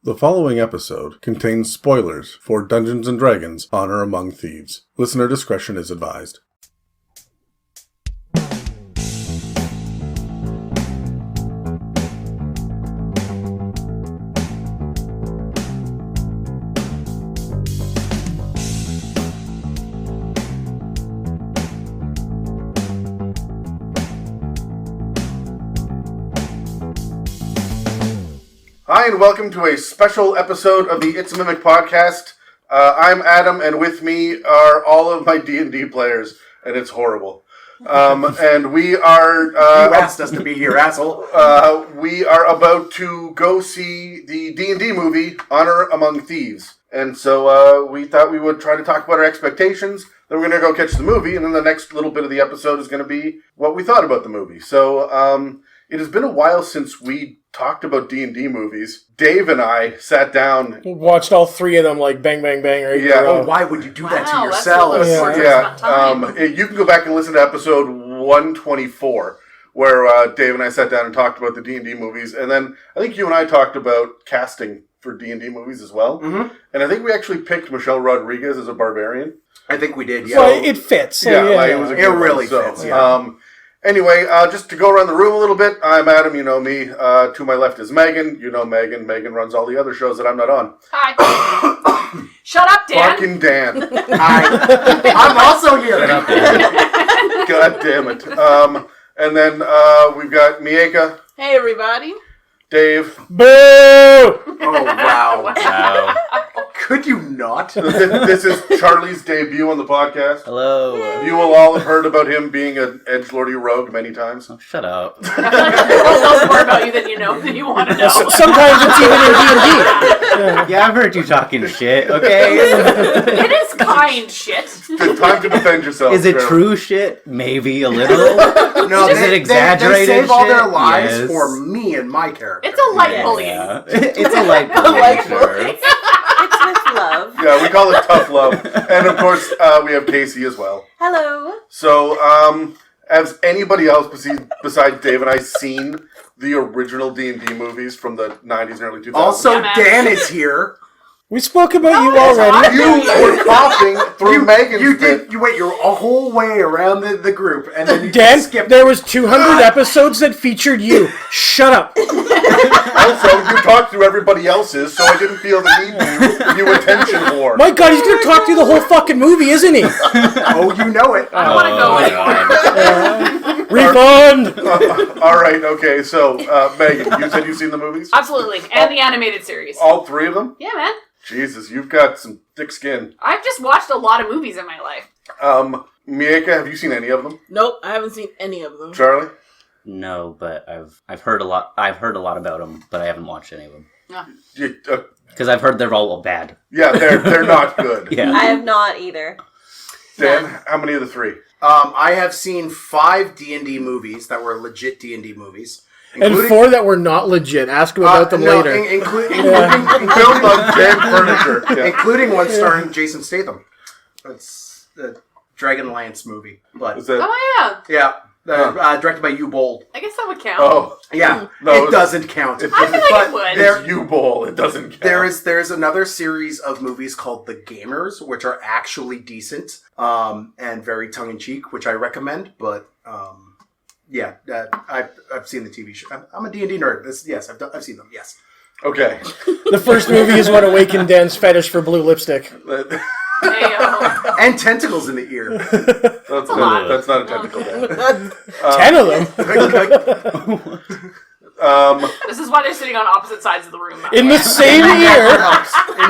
The following episode contains spoilers for Dungeons & Dragons: Honor Among Thieves. Listener discretion is advised. Hi, and welcome to a special episode of the It's a Mimic podcast. I'm Adam, and with me are all of my D&D players, and it's horrible. And we are... you asked us to be here, asshole. We are about to go see the D&D movie, Honor Among Thieves. And so we thought we would try to talk about our expectations. Then we're going to go catch the movie, and then the next little bit of the episode is going to be what we thought about the movie. So it has been a while since we talked about D&D movies. Dave and I sat down. Watched all three of them like bang, bang, bang. Right? Yeah. Oh, why would you do that to That's yourself? You can go back and listen to episode 124, where Dave and I sat down and talked about the D&D movies. And then I think you and I talked about casting for D&D movies as well. Mm-hmm. And I think we actually picked Michelle Rodriguez as a barbarian. I think we did, yeah. Well, it fits. So, It was a good really one, fits, yeah. Anyway, just to go around the room a little bit, I'm Adam, you know me. To my left is Megan. You know Megan. Megan runs all the other shows that I'm not on. Hi. Shut up, Dan. Fucking Dan. Hi. I'm also here. God damn it. And then we've got Miaca, Hey, everybody. Dave. Boo! Oh, wow. Wow. Could you not? This is Charlie's debut on the podcast. Hello. You will all have heard about him being an edgelordy rogue many times. Oh, shut up. I feel like people know more about you than you know than you want to know. Sometimes it's even in D&D. Yeah, I've heard you talking shit, okay? It is kind shit. It's time to defend yourself. Is it Charlie. true shit? Maybe a little. No, Is it exaggerated They save all shit? their lives Yes. for me and my character. It's a light bullying. Yeah. It's a light bullying, sure. It's with love. Yeah, we call it tough love. And of course, we have Casey as well. Hello. So, has anybody else besides Dave and I seen the original D&D movies from the 90s and early 2000s? Also, Yeah, man. Dan is here. We spoke about you it's already. You were coughing through Megan's You bit. did. You went your whole way around the group, and then you Dan, skipped. there was 200 episodes that featured you. Shut up. Also, you talked through everybody else's, so I didn't feel the need to you attention whore. My God, he's going to talk through the whole fucking movie, isn't he? Oh, you know it. I don't want to go anymore. Refund. All right, okay, so, Megan, you said you've seen the movies? Absolutely. And the animated series. All three of them? Yeah, man. Jesus, you've got some thick skin. I've just watched a lot of movies in my life. Miaca, have you seen any of them? Nope, I haven't seen any of them. Charlie? No, but I've heard a lot. I've heard a lot about them, but I haven't watched any of them Yeah. because I've heard they're all bad. Yeah, they're not good. Yeah. I have not either. Dan, how many of the three? I have seen 5 D&D movies that were legit D&D movies. And 4 that were not legit. Ask him about them later. Including Build on damn furniture. Yeah. including one starring Jason Statham. It's the Dragonlance movie. But Is that, Oh, yeah, directed by Hugh Bold. yeah. I guess that would count. oh, Yeah, No, it doesn't count. it I feel like But it would. it's U-Bowl. It doesn't count. There's another series of movies called The Gamers, which are actually decent and very tongue in cheek, which I recommend. But yeah, I've seen the TV show. I'm a D&D nerd. I've seen them. Yes. Okay. The first movie is what awakened Dan's fetish for blue lipstick. Hey-o. And tentacles in the ear. That's not a technical Dan. 10 of them. This is why they're sitting on opposite sides of the room. In the same year.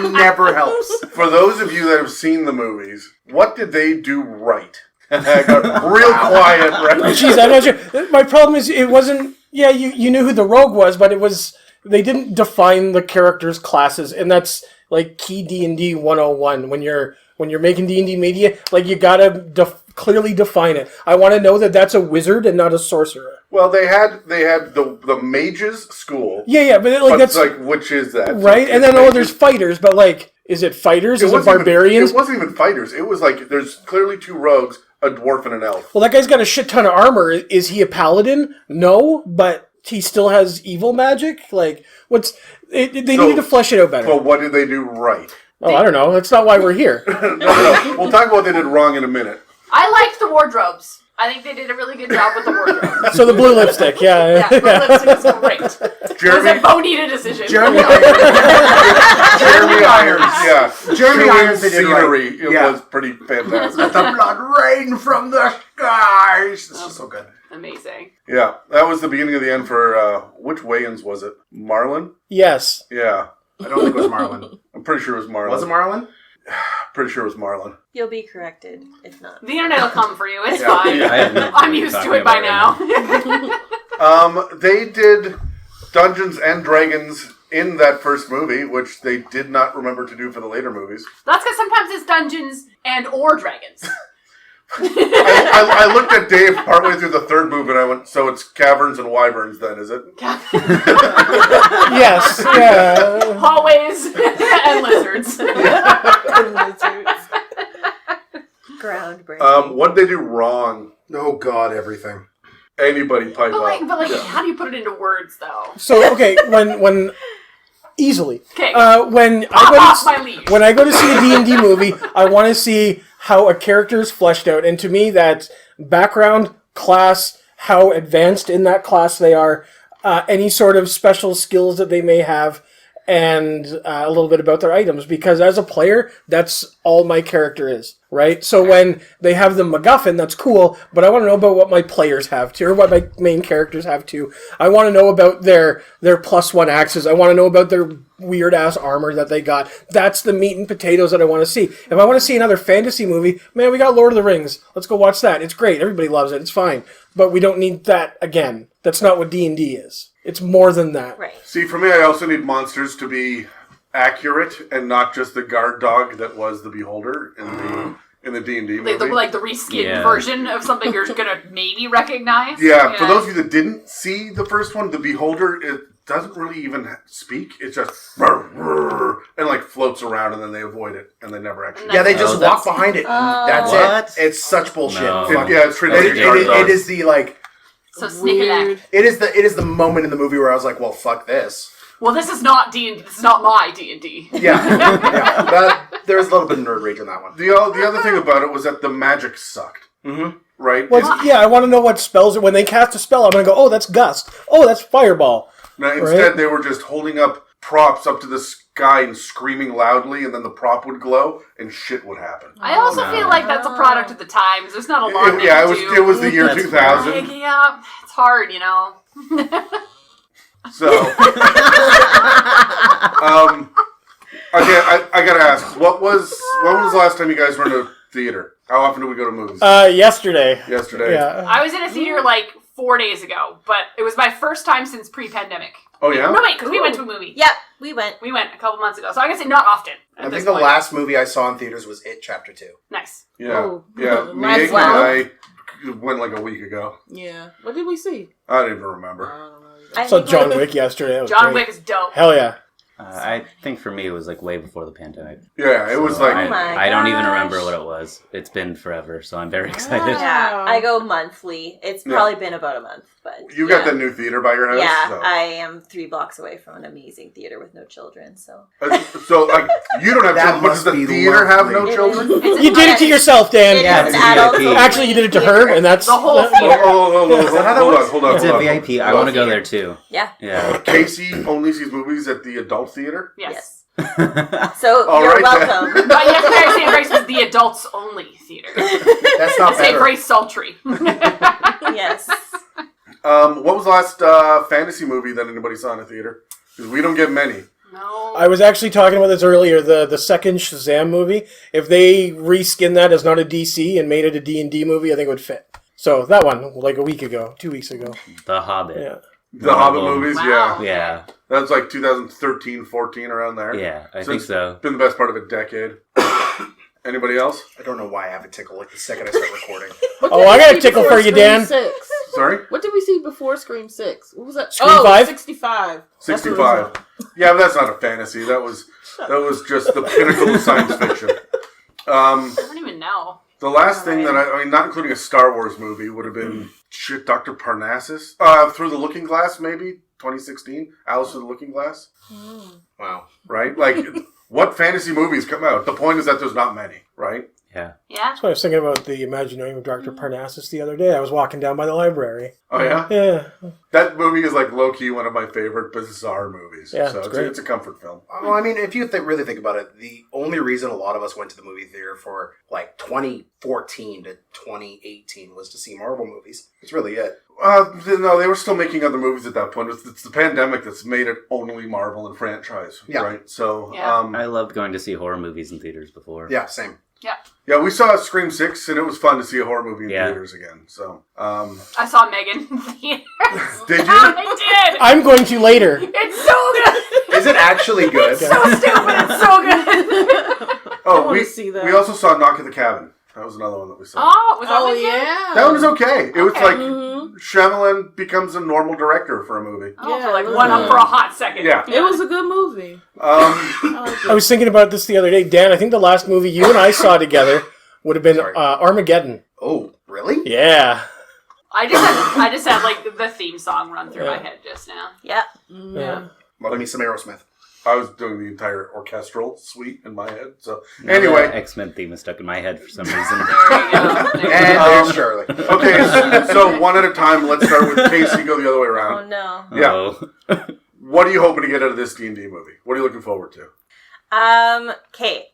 It never helps. For those of you that have seen the movies, what did they do right? I got real quiet right Jeez, I'm not sure. My problem is it wasn't... Yeah, you knew who the rogue was, but it was... They didn't define the characters' classes, and that's like key D&D 101. When you're making D&D media, like you gotta clearly define it. I want to know that that's a wizard and not a sorcerer. Well, they had the mages school. Yeah, but like that's like, which is that? right. And then there's fighters, but like, is it fighters? Is it barbarians? It wasn't even fighters. It was like there's clearly 2 rogues, a dwarf and an elf. Well, that guy's got a shit ton of armor. Is he a paladin? No, but he still has evil magic? Like, they So- needed to flesh it out better. Well, what did they do right? Oh, I don't know. That's not why we're here. No. We'll talk about what they did wrong in a minute. I liked the wardrobes. I think they did a really good job with the wardrobe. So the blue lipstick, yeah. Yeah, blue lipstick was great. It was a Jeremy Bonita decision. Jeremy Irons. Jeremy Irons, yeah. Jeremy Showing Irons, they did scenery. right. It Yeah. was pretty fantastic. The blood rain from the skies. This is so good. Amazing. Yeah, that was the beginning of the end for, which Wayans was it? Marlon? Yes. Yeah, I don't think it was Marlon. I'm pretty sure it was Marlon. Was it Marlon? Pretty sure it was Marlon. You'll be corrected if not. The internet will come for you. It's Yeah. fine. I have no clue I'm what you're used to talking it by about now. They did Dungeons and Dragons in that first movie, which they did not remember to do for the later movies. That's because sometimes it's Dungeons or Dragons. I looked at Dave partway through the third movie and I went, so it's caverns and wyverns then, is it? Yes. Yeah. Hallways and lizards. Groundbreaking. What did they do wrong? Oh, God, everything. Anybody pipe But up. like, how do you put it into words, though? So okay, when easily, Okay. when Pop off I my leash. when I go to see a D&D movie, I want to see how a character is fleshed out, and to me, that's background, class, how advanced in that class they are, any sort of special skills that they may have, and a little bit about their items. Because as a player, that's all my character is, right? So when they have the MacGuffin, that's cool, but I want to know about what my players have too, or what my main characters have too. I want to know about their +1 axes. I want to know about their weird-ass armor that they got. That's the meat and potatoes that I want to see. If I want to see another fantasy movie, man, we got Lord of the Rings. Let's go watch that. It's great. Everybody loves it. It's fine. But we don't need that again. That's not what D&D is. It's more than that. Right. See, for me, I also need monsters to be accurate and not just the guard dog that was the Beholder in the D&D movie. Like the reskinned version of something you're gonna maybe recognize. Yeah, for those of you that didn't see the first one, the Beholder, it doesn't really even speak. It's just and like floats around and then they avoid it and they never actually. Yeah, they just Oh, walk that's- behind it. That's What? it. It's such bullshit. No. Fuck. Yeah, it's ridiculous. It is the like. So snickety. It is the moment in the movie where I was like, well, fuck this. Well, this is not D&D. This is not my D&D. Yeah. There was a little bit of nerd rage on that one. The other thing about it was that the magic sucked. Mm-hmm. Right? Well, yeah, I want to know what spells. When they cast a spell, I'm going to go, oh, that's Gust. Oh, that's Fireball. Now, instead, they were just holding up props up to the sky and screaming loudly, and then the prop would glow, and shit would happen. I also feel like that's a product of the times. There's not a lot they Yeah, can do. it was the year That's 2000. Like, yeah, it's hard, you know. So, okay, I gotta ask, when was the last time you guys were in a theater? How often do we go to movies? Yesterday. Yesterday. Yeah. I was in a theater like 4 days ago, but it was my first time since pre-pandemic. Oh yeah. No, wait, because we went to a movie. Yep, we went. We went a couple months ago, so I can say not often. I think the last movie I saw in theaters was It Chapter 2. Nice. Yeah. Oh, Yeah. might as Miaca well. and I went like a week ago. Yeah. What did we see? I don't even remember. I don't know. I So think John like- Wick yesterday. That was John great. Wick is dope. Hell yeah. I think for me it was like way before the pandemic. Yeah, it was So like Oh my I don't even gosh. remember what it was. It's been forever, so I'm very excited. Yeah, I go monthly. It's probably been about a month, but you got the new theater by your house. yeah, So, I am 3 blocks away from an amazing theater with no children. So so like you don't have That children, but does must the be theater have no lovely. children? You did it to yourself, Dan. It Yeah, is it's an adult. VIP. Actually, you did it to her, and that's The whole Oh, theater. hold on. It's a VIP. I want to go there too. Yeah. Yeah. Casey only sees movies at the adult theater. Yes. So All you're right, then. welcome. But yes, St. Grace was the adults only theater. That's not St. better. Grace sultry. Yes. What was the last fantasy movie that anybody saw in a theater? Because we don't get many. No. I was actually talking about this earlier. The second Shazam movie. If they reskin that as not a DC and made it a D&D movie, I think it would fit. So that one, like a week ago, 2 weeks ago. The Hobbit. Yeah. The Hobbit movies, Wow. Yeah. That's like 2013, 14, around there. Yeah, I So think it's so. Been the best part of a decade. Anybody else? I don't know why I have a tickle like the second I start recording. What Oh, did I we got a see tickle before for you, Scream Dan. 6? Sorry? What did we see before Scream 6? What was that? Scream oh, 5? 65. That's what it 65. was. Yeah, but that's not a fantasy. That was just the pinnacle of science fiction. I don't even know. The last thing that I mean, not including a Star Wars movie, would have been shit, Dr. Parnassus. Through the Looking Glass, maybe 2016. Alice Through the Looking Glass. Wow. Right? Like, what fantasy movies come out? The point is that there's not many, right? Yeah. Yeah. That's why I was thinking about the Imaginarium of Dr. Parnassus the other day. I was walking down by the library. Oh yeah. Yeah. That movie is like low key one of my favorite bizarre movies. Yeah, so it's great. it's a comfort film. Well, I mean, if you really think about it, the only reason a lot of us went to the movie theater for like 2014 to 2018 was to see Marvel movies. That's really it. No, they were still making other movies at that point. It's the pandemic that's made it only Marvel and franchise, Yeah. right? So, Yeah. I loved going to see horror movies in theaters before. Yeah, same. yeah, we saw Scream 6, and it was fun to see a horror movie in Yeah. theaters again. So, I saw Megan in theaters. Did you? I did. I'm going to later. It's so good. Is it actually good? So stupid. It's so good. Oh, wanna we see that. we also saw Knock at the Cabin. That was another one that we saw. Oh, was that Oh with you? yeah. That one was okay. It was Okay. like Mhm. Shyamalan becomes a normal director for a movie. Oh, Yeah, for like it was one up good. for a hot second. Yeah. It was a good movie. Um, I liked I was thinking about this the other day. Dan, I think the last movie you and I saw together would have been Sorry. Armageddon. Oh, really? Yeah. I just had like the theme song run through my head just now. Yeah. Yeah. Love me some Aerosmith. I was doing the entire orchestral suite in my head. So anyway, The X-Men theme is stuck in my head for some reason. There you go. There you And go. there's Shirley. okay. So one at a time. Let's start with Casey. Go the other way Oh around. no. Yeah. Oh. What are you hoping to get out of this D&D movie? What are you looking forward to? Okay.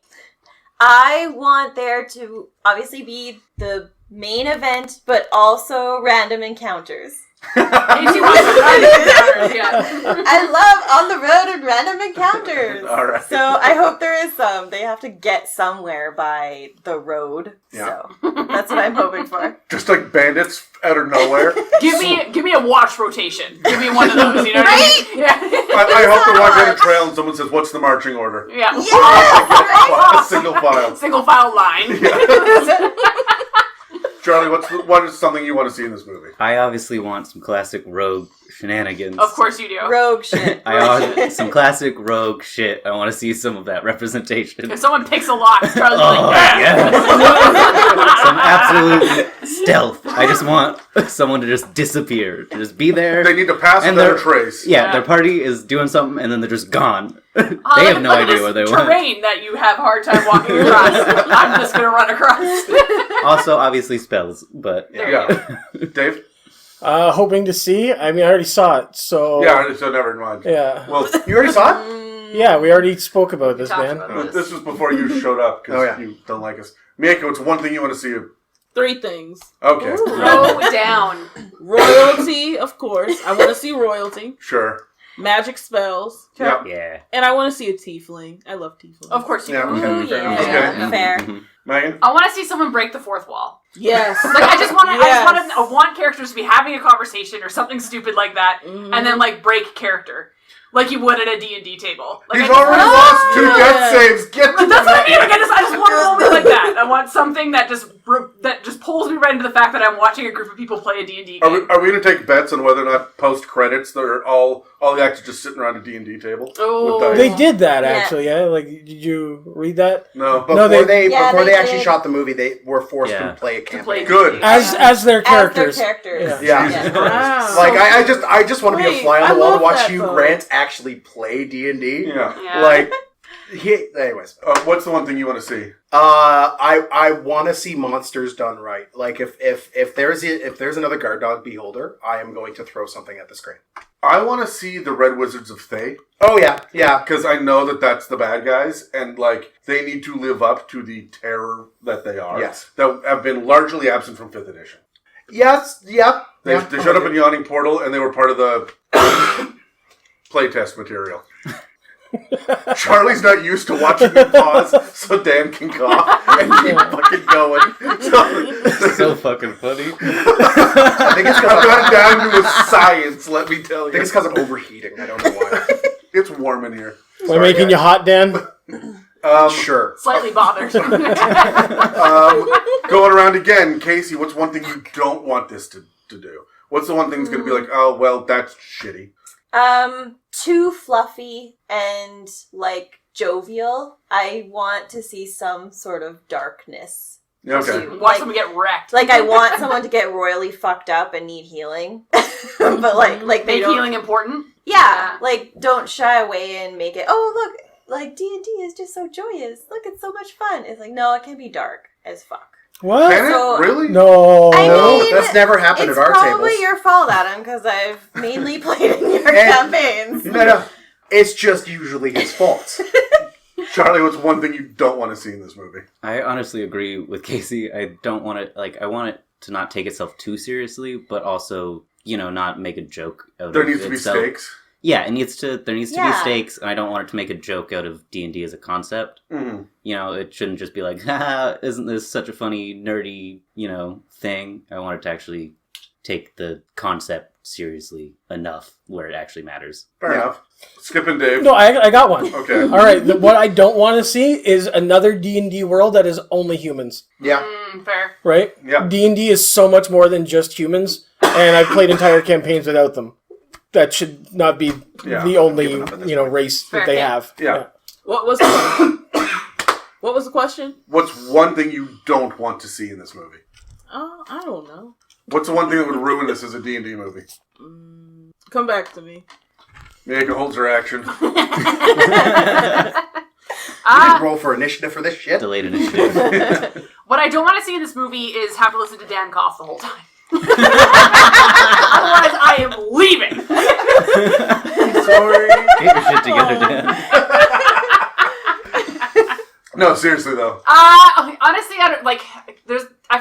I want there to obviously be the main event, but also random encounters. Casey wants to run it. Yeah. I love on the road and random encounters. All right. So I hope there is some. They have to get somewhere by the road. Yeah. So that's what I'm hoping for. Just like bandits out of nowhere. Give me a watch rotation. Give me one of those. You know what I mean? Yeah. I hope they're walking down a trail and someone says, "What's the marching order?" Yeah. A single file. Single file line. Charlie, what is something you want to see in this movie? I obviously want some classic rogue shenanigans. Of course you do. Rogue shit. I want some classic rogue shit. I want to see some of that representation. If someone picks a lock, Charlie's Oh, like, yes. Some absolute stealth. I just want someone to just disappear. To just be there. They need to pass And without a they're- trace. Yeah, their party is doing something and then they're just gone. They have no look at idea this where they went. terrain that you have a hard time walking across. I'm just gonna run across. Also, obviously spells, but There Yeah. you go. Dave? Hoping to see. I mean, I already saw it, so Yeah, so never mind. yeah. Well, You already saw it? Yeah, we already spoke about this, talked man. about this was before you showed up because Oh, yeah. you don't like us. Miaca, what's one thing you want to see? 3 things. Okay. Throw down. Royalty, of course. I want to see royalty. Sure. Magic spells. Yep. yeah. And I want to see a tiefling. I love tieflings. Of course you Yeah, do. okay. Ooh, Fair yeah. enough. Okay. Fair. Mhm. Megan? I want to see someone break the fourth wall. Yes. Like I just want to. Yes. I want characters to be having a conversation or something stupid like that, and then like break character, like you would at a D&D table. Like, He's I just already want- lost 2 Yeah. death saves. Get to That's the what I mean. Like I just want a moment like that. I want something that just pulls me right into the fact that I'm watching a group of people play a D&D Are game. we going to take bets on whether or not post credits they're all the actors just sitting around a D&D table? Oh. With They did that Yeah. actually. Yeah, like did you read that? No. Before No, they Yeah, before they they actually did. shot the movie, they were forced Yeah. to play a To campaign. play Good. As their As their characters. characters. Yeah. Jesus Yeah. Christ. Wow. Like I just want to be a Wait, fly on I the wall to love watch that, Hugh though. Grant actually play D&D. Yeah. Yeah. Like anyways. What's the one thing you want to see? I want to see monsters done right. Like if there's another guard dog beholder, I am going to throw something at the screen. I want to see the Red Wizards of Thay. Oh yeah, yeah. Because I know that that's the bad guys, and like they need to live up to the terror that they are. Yes. That have been largely absent from 5th edition. Yes, yep. They, yeah, they showed up in Yawning Portal, and they were part of the playtest material. Charlie's not used to watching me pause, so Dan can cough and keep fucking going. So fucking funny. I think it's I've because got it down to a science, let me tell you. I'm overheating. I don't know why. It's warm in here. Am I Sorry, making guys. you hot, Dan? Sure. Slightly bothered. Going around again, Casey, what's one thing you don't want this to do? What's the one thing that's going to be like, oh, well, that's shitty? Too fluffy and like jovial. I want to see some sort of darkness Okay. Watch someone get wrecked. Like, I want someone to get royally fucked up and need healing. But, like they Make don't... healing important. Yeah, like, don't shy away and make it, oh, look, like, D&D is just so joyous. Look, it's so much fun. It's like, no, it can be dark as fuck. What? Can So- it? Really? No. I mean, That's never happened It's at our probably tables. your fault, Adam, because I've mainly played in your And- campaigns. No. It's just usually his fault. Charlie, what's one thing you don't want to see in this movie? I honestly agree with Casey. I don't want it, I want it to not take itself too seriously, but also, not make a joke out There of needs to be itself. stakes. Yeah, there needs to be Yeah. stakes, and I don't want it to make a joke out of D&D as a concept. Mm-hmm. It shouldn't just be like, haha, isn't this such a funny, nerdy, thing? I want it to actually take the concept seriously enough where it actually matters. Fair enough. Skip and Dave. No, I got one. Okay. All right, what I don't want to see is another D&D world that is only humans, Yeah. Fair. right? Yeah. D&D is so much more than just humans, and I've played entire campaigns without them. That should not be Yeah, the only, given up at this race Fair, that they yeah. have. Yeah. What was the question? What's one thing you don't want to see in this movie? Oh, I don't know. What's the one thing that would ruin this as a D&D movie? Come back to me. Miaca holds her action. You can roll for initiative for this shit. Delayed initiative. What I don't want to see in this movie is have to listen to Dan cough the whole time. Otherwise, I am leaving. Sorry. Get your shit together, Dan. No, seriously though. Honestly, I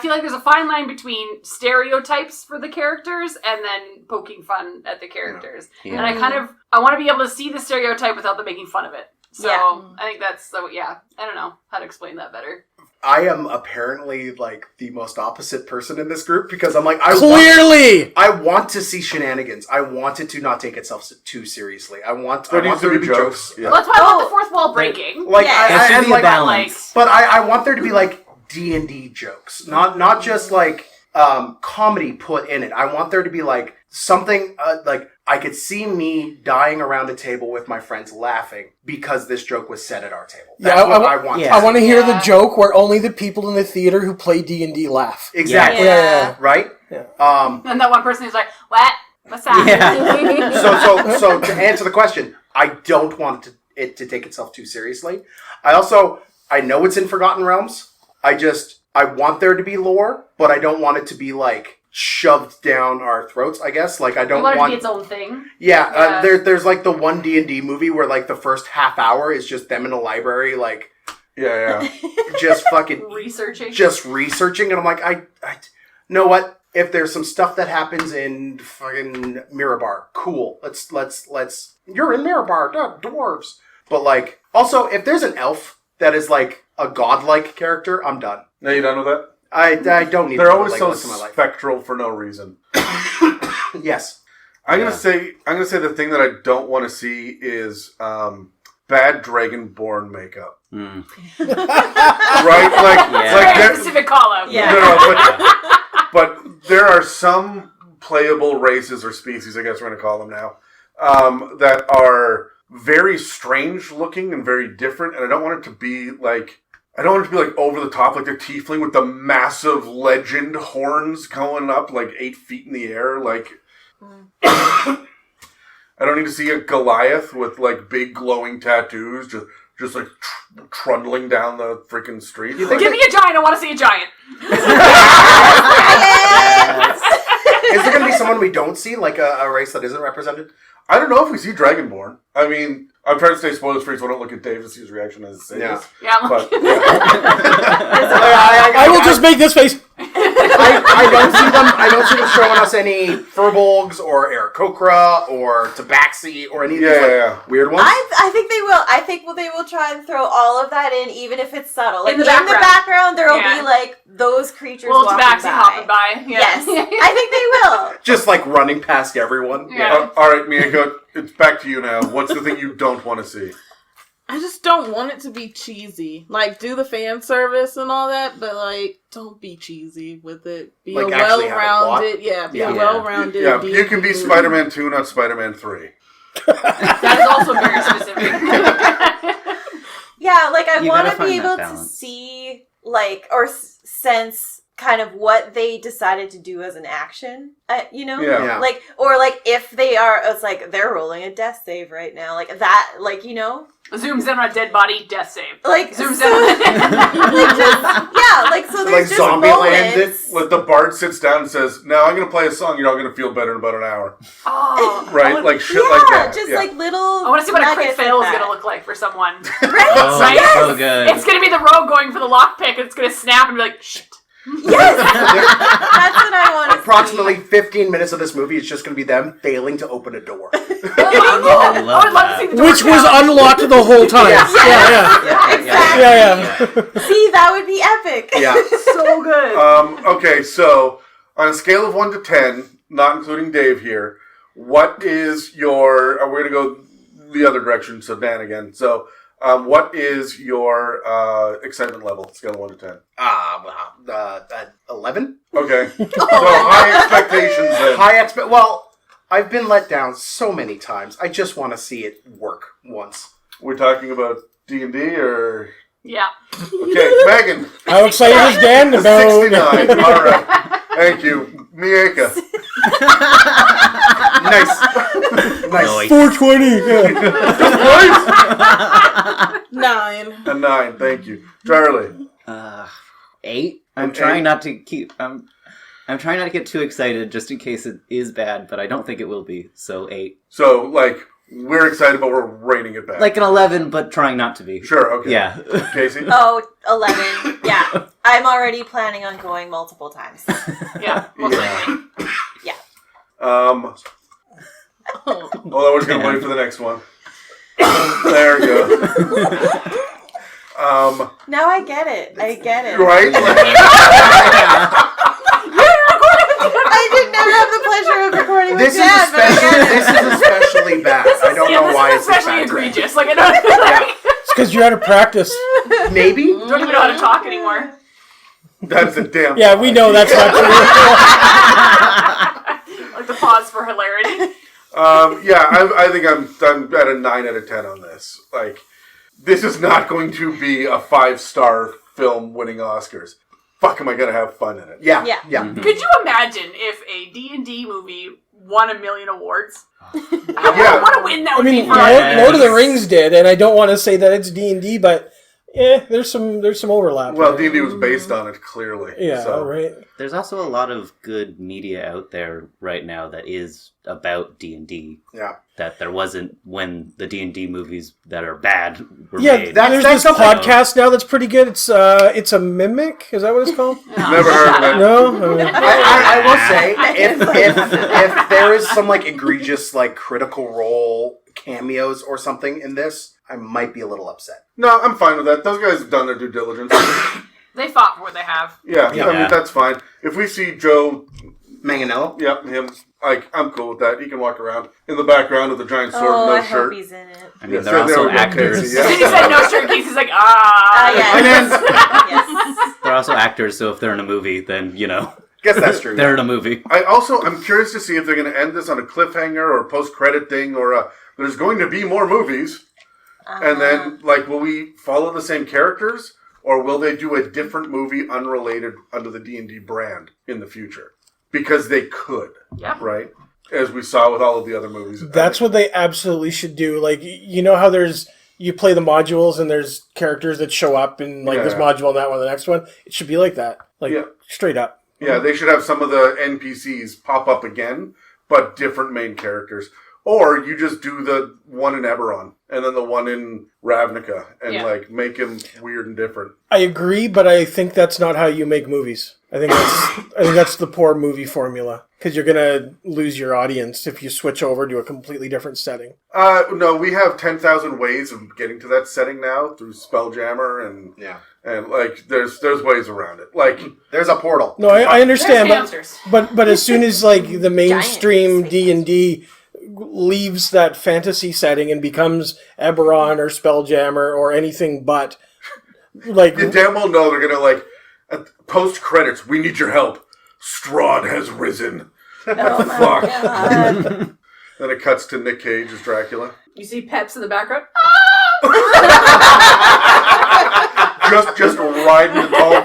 feel like there's a fine line between stereotypes for the characters and then poking fun at the characters. Yeah. And I want to be able to see the stereotype without them making fun of it. So Yeah. I think I don't know how to explain that better. I am apparently like the most opposite person in this group because I'm like, Clearly! I want to see shenanigans. I want it to not take itself too seriously. I want There needs there to be jokes. Well, Yeah. that's why I want the fourth wall breaking. Like, Yes. There should and be a like, balance. but I want there to be like D&D jokes, not just like comedy put in it. I want there to be like something like I could see me dying around a table with my friends laughing because this joke was said at our table. That's what I want. yeah. I want to hear the Yeah. joke where only the people in the theater who play D&D laugh. Exactly. Yeah. Right? Yeah. And that one person is like, what? What's that? Yeah. So to answer the question, I don't want it to take itself too seriously. I know it's in Forgotten Realms. I want there to be lore, but I don't want it to be like shoved down our throats, I guess. Like I You don't want it to want be its own thing. Yeah, there's like the one D&D movie where like the first half hour is just them in a library like Yeah. just fucking Researching. just researching, and I'm like, I know what? If there's some stuff that happens in fucking Mirabar, cool. Let's. You're in Mirabar, dwarves. But like, also, if there's an elf that is like a godlike character, I'm done. Now you done with that? I don't need. They're to always like so rest of my life. spectral for no reason. Yes. I'm gonna say the thing that I don't want to see is bad Dragonborn makeup. Mm. Right? Like, Yeah. like Very there- specific call out. Yeah. but there are some playable races or species, I guess we're gonna call them now, that are very strange looking and very different, and I don't want it to be like over the top, like the tiefling with the massive legend horns going up like 8 feet in the air. Like, I don't need to see a Goliath with like big glowing tattoos just like trundling down the freaking street. You think Give me a giant. I want to see a giant. Is there going to be someone we don't see, like a race that isn't represented? I don't know if we see Dragonborn. I mean, I'm trying to stay spoilers free so I don't look at Dave to see his reaction as I say Yeah. this. Yeah, I'm But like, I will just make this face. I don't see them showing us any Furbolgs or Aarakocra or Tabaxi or any of these weird ones. I think they will. I think they will try and throw all of that in, even if it's subtle. Like In the background, there will Yeah. be like those creatures little walking tabaxi by. hopping by. Yeah. Yes, I think they will. Just like running past everyone. Yeah. all right, Miaca, it's back to you now. What's the thing you don't want to see? I just don't want it to be cheesy. Like, do the fan service and all that, but like, don't be cheesy with it. Be Like, a actually have a plot? well-rounded, be a Yeah. well-rounded. Yeah, you can be D&D Spider-Man 2, not Spider-Man 3. That is also very specific. Yeah, like I You want gotta to be find that able to balance. see sense kind of what they decided to do as an action, you know? Yeah. Like, or like if they are, it's like they're rolling a death save right now, like that, like, you know? Zooms in on a dead body, death save. Like, Zooms so, in. like just, yeah, like, so there's just Zombieland moments. Like the bard sits down and says, "Now I'm going to play a song. You're all going to feel better in about an hour." Oh. Right? Like shit Yeah, like that. just Yeah. like little. I want to see what a crit nuggets fail like is going to that. look like for someone. Right? Oh, Yes! so good. It's going to be the rogue going for the lockpick, and it's going to snap and be like, shit. Yes! That's what I want to Approximately 15 minutes of this movie is just going to be them failing to open a door. I would love to see the door Which was count. unlocked the whole time. Yeah. Yeah. Exactly. Yeah. See, that would be epic. Yeah. So good. Okay, so on a scale of 1 to 10, not including Dave here, what is your... we're going to go the other direction, so Dan again. So what is your excitement level, scale of 1 to 10? 11? Okay. So high expectations then. Well, I've been let down so many times. I just want to see it work once. We're talking about D&D or... Yeah. Okay, Megan. How excited is Dan about... 69. All right. Thank you. Miaca. Nice. 420. Yeah. 9. A 9. Thank you. Charlie. 8. I'm An trying eight? not to keep. I'm trying not to get too excited, just in case it is bad, but I don't think it will be. So 8. So, like, we're excited, but we're rating it back. Like an 11, but trying not to be. Sure, okay. Yeah. Casey? Oh, 11. Yeah. I'm already planning on going multiple times. Yeah. Most likely. Although we're just going to wait for the next one. There we go. Now I get it. I get it. Right? I did not have the pleasure of recording with This is Dad, but I get it. this is especially bad. I don't know why this it's is especially this bad. egregious. Like, I don't, like, It's because you're out of practice. Maybe? don't even know how to talk anymore. That's a damn... Yeah, we know that's not true. Like the pause for hilarity. Yeah, I think I'm at a 9 out of 10 on this. Like, this is not going to be a 5-star film winning Oscars. Fuck, am I going to have fun in it? Yeah. Yeah. Mhm. Could you imagine if a D&D movie won 1 million awards? Yeah. What a win that I would mean, be for Lord of the Rings did, and I don't want to say that it's D&D, but there's some overlap. Well, there. D&D was based on it, clearly. Yeah, So. right. There's also a lot of good media out there right now that is about D&D. Yeah. That there wasn't when the D&D movies that are bad were Yeah, made. there's this something- podcast now that's pretty good. It's a Mimic. Is that what it's called? Never heard of it. No. I will say, if there is some like egregious like critical role cameos or something in this, I might be a little upset. No, I'm fine with that. Those guys have done their due diligence. They fought for what they have. Yeah, I Yeah. mean, that's fine. If we see Joe, Manganiello? yep, him, like, I'm cool with that. He can walk around in the background with a giant sword, Oh, no I shirt. hope he's in it. I mean, Yes, they're there also we go, actors. Casey, He yeah. said no shirt case. He's like, Yes. Yes. They're also actors, so if they're in a movie, then, Guess that's true. they're in a movie. I'm curious to see if they're going to end this on a cliffhanger or a post-credit thing or there's going to be more movies. And then, like, will we follow the same characters? Or will they do a different movie unrelated under the D&D brand in the future? Because they could, Yep. right? As we saw with all of the other movies. That's what they absolutely should do. Like, you know how you play the modules and there's characters that show up in like this Yeah. module and that one, the next one. It should be like that. Like Yeah. straight up. Yeah, they should have some of the NPCs pop up again, but different main characters. Or you just do the one in Eberron and then the one in Ravnica and like make him weird and different. I agree, but I think that's not how you make movies. I think that's the poor movie formula because you're gonna lose your audience if you switch over to a completely different setting. No, we have 10,000 ways of getting to that setting now through Spelljammer and like there's ways around it. Like There's a portal. No, I understand, There's hamsters. but as soon as like the mainstream Giant D&D leaves that fantasy setting and becomes Eberron or Spelljammer or anything but like you damn well know they're gonna like post credits. We need your help. Strahd has risen. Oh my Fuck. God. Then it cuts to Nick Cage as Dracula. You see Peps in the background? Just riding the tall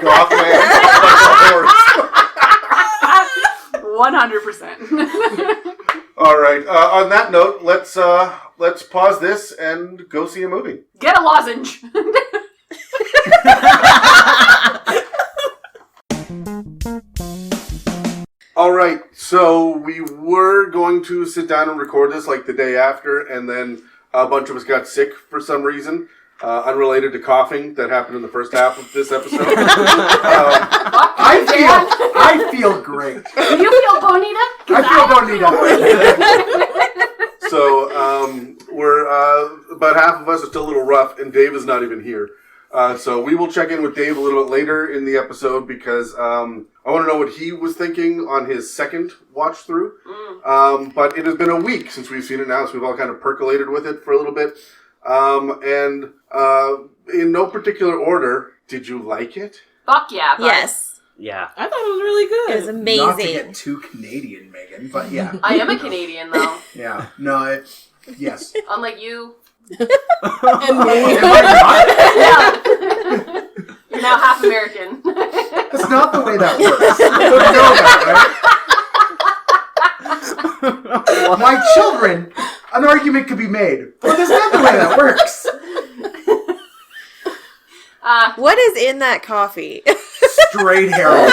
that note, let's pause this and go see a movie. Get a lozenge. All right, so we were going to sit down and record this like the day after, and then a bunch of us got sick for some reason, unrelated to coughing that happened in the first half of this episode. I feel great. Do you feel bonita? I feel bonita. So we're about half of us are still a little rough, and Dave is not even here. So we will check in with Dave a little bit later in the episode because I want to know what he was thinking on his second watch through. But it has been a week since we've seen it now, so we've all kind of percolated with it for a little bit. And in no particular order, did you like it? Fuck yeah. Bud. Yes. Yeah. I thought it was really good. It was amazing. Not to get too Canadian, Megan, but yeah. I am a Canadian, though. Yeah. No, yes. Unlike you. And me. Am I Yeah. You're now half American. not? That's not the way that works. You know that, right? My children, an argument could be made, but that's not the way that works. What is in that coffee? Straight heroin.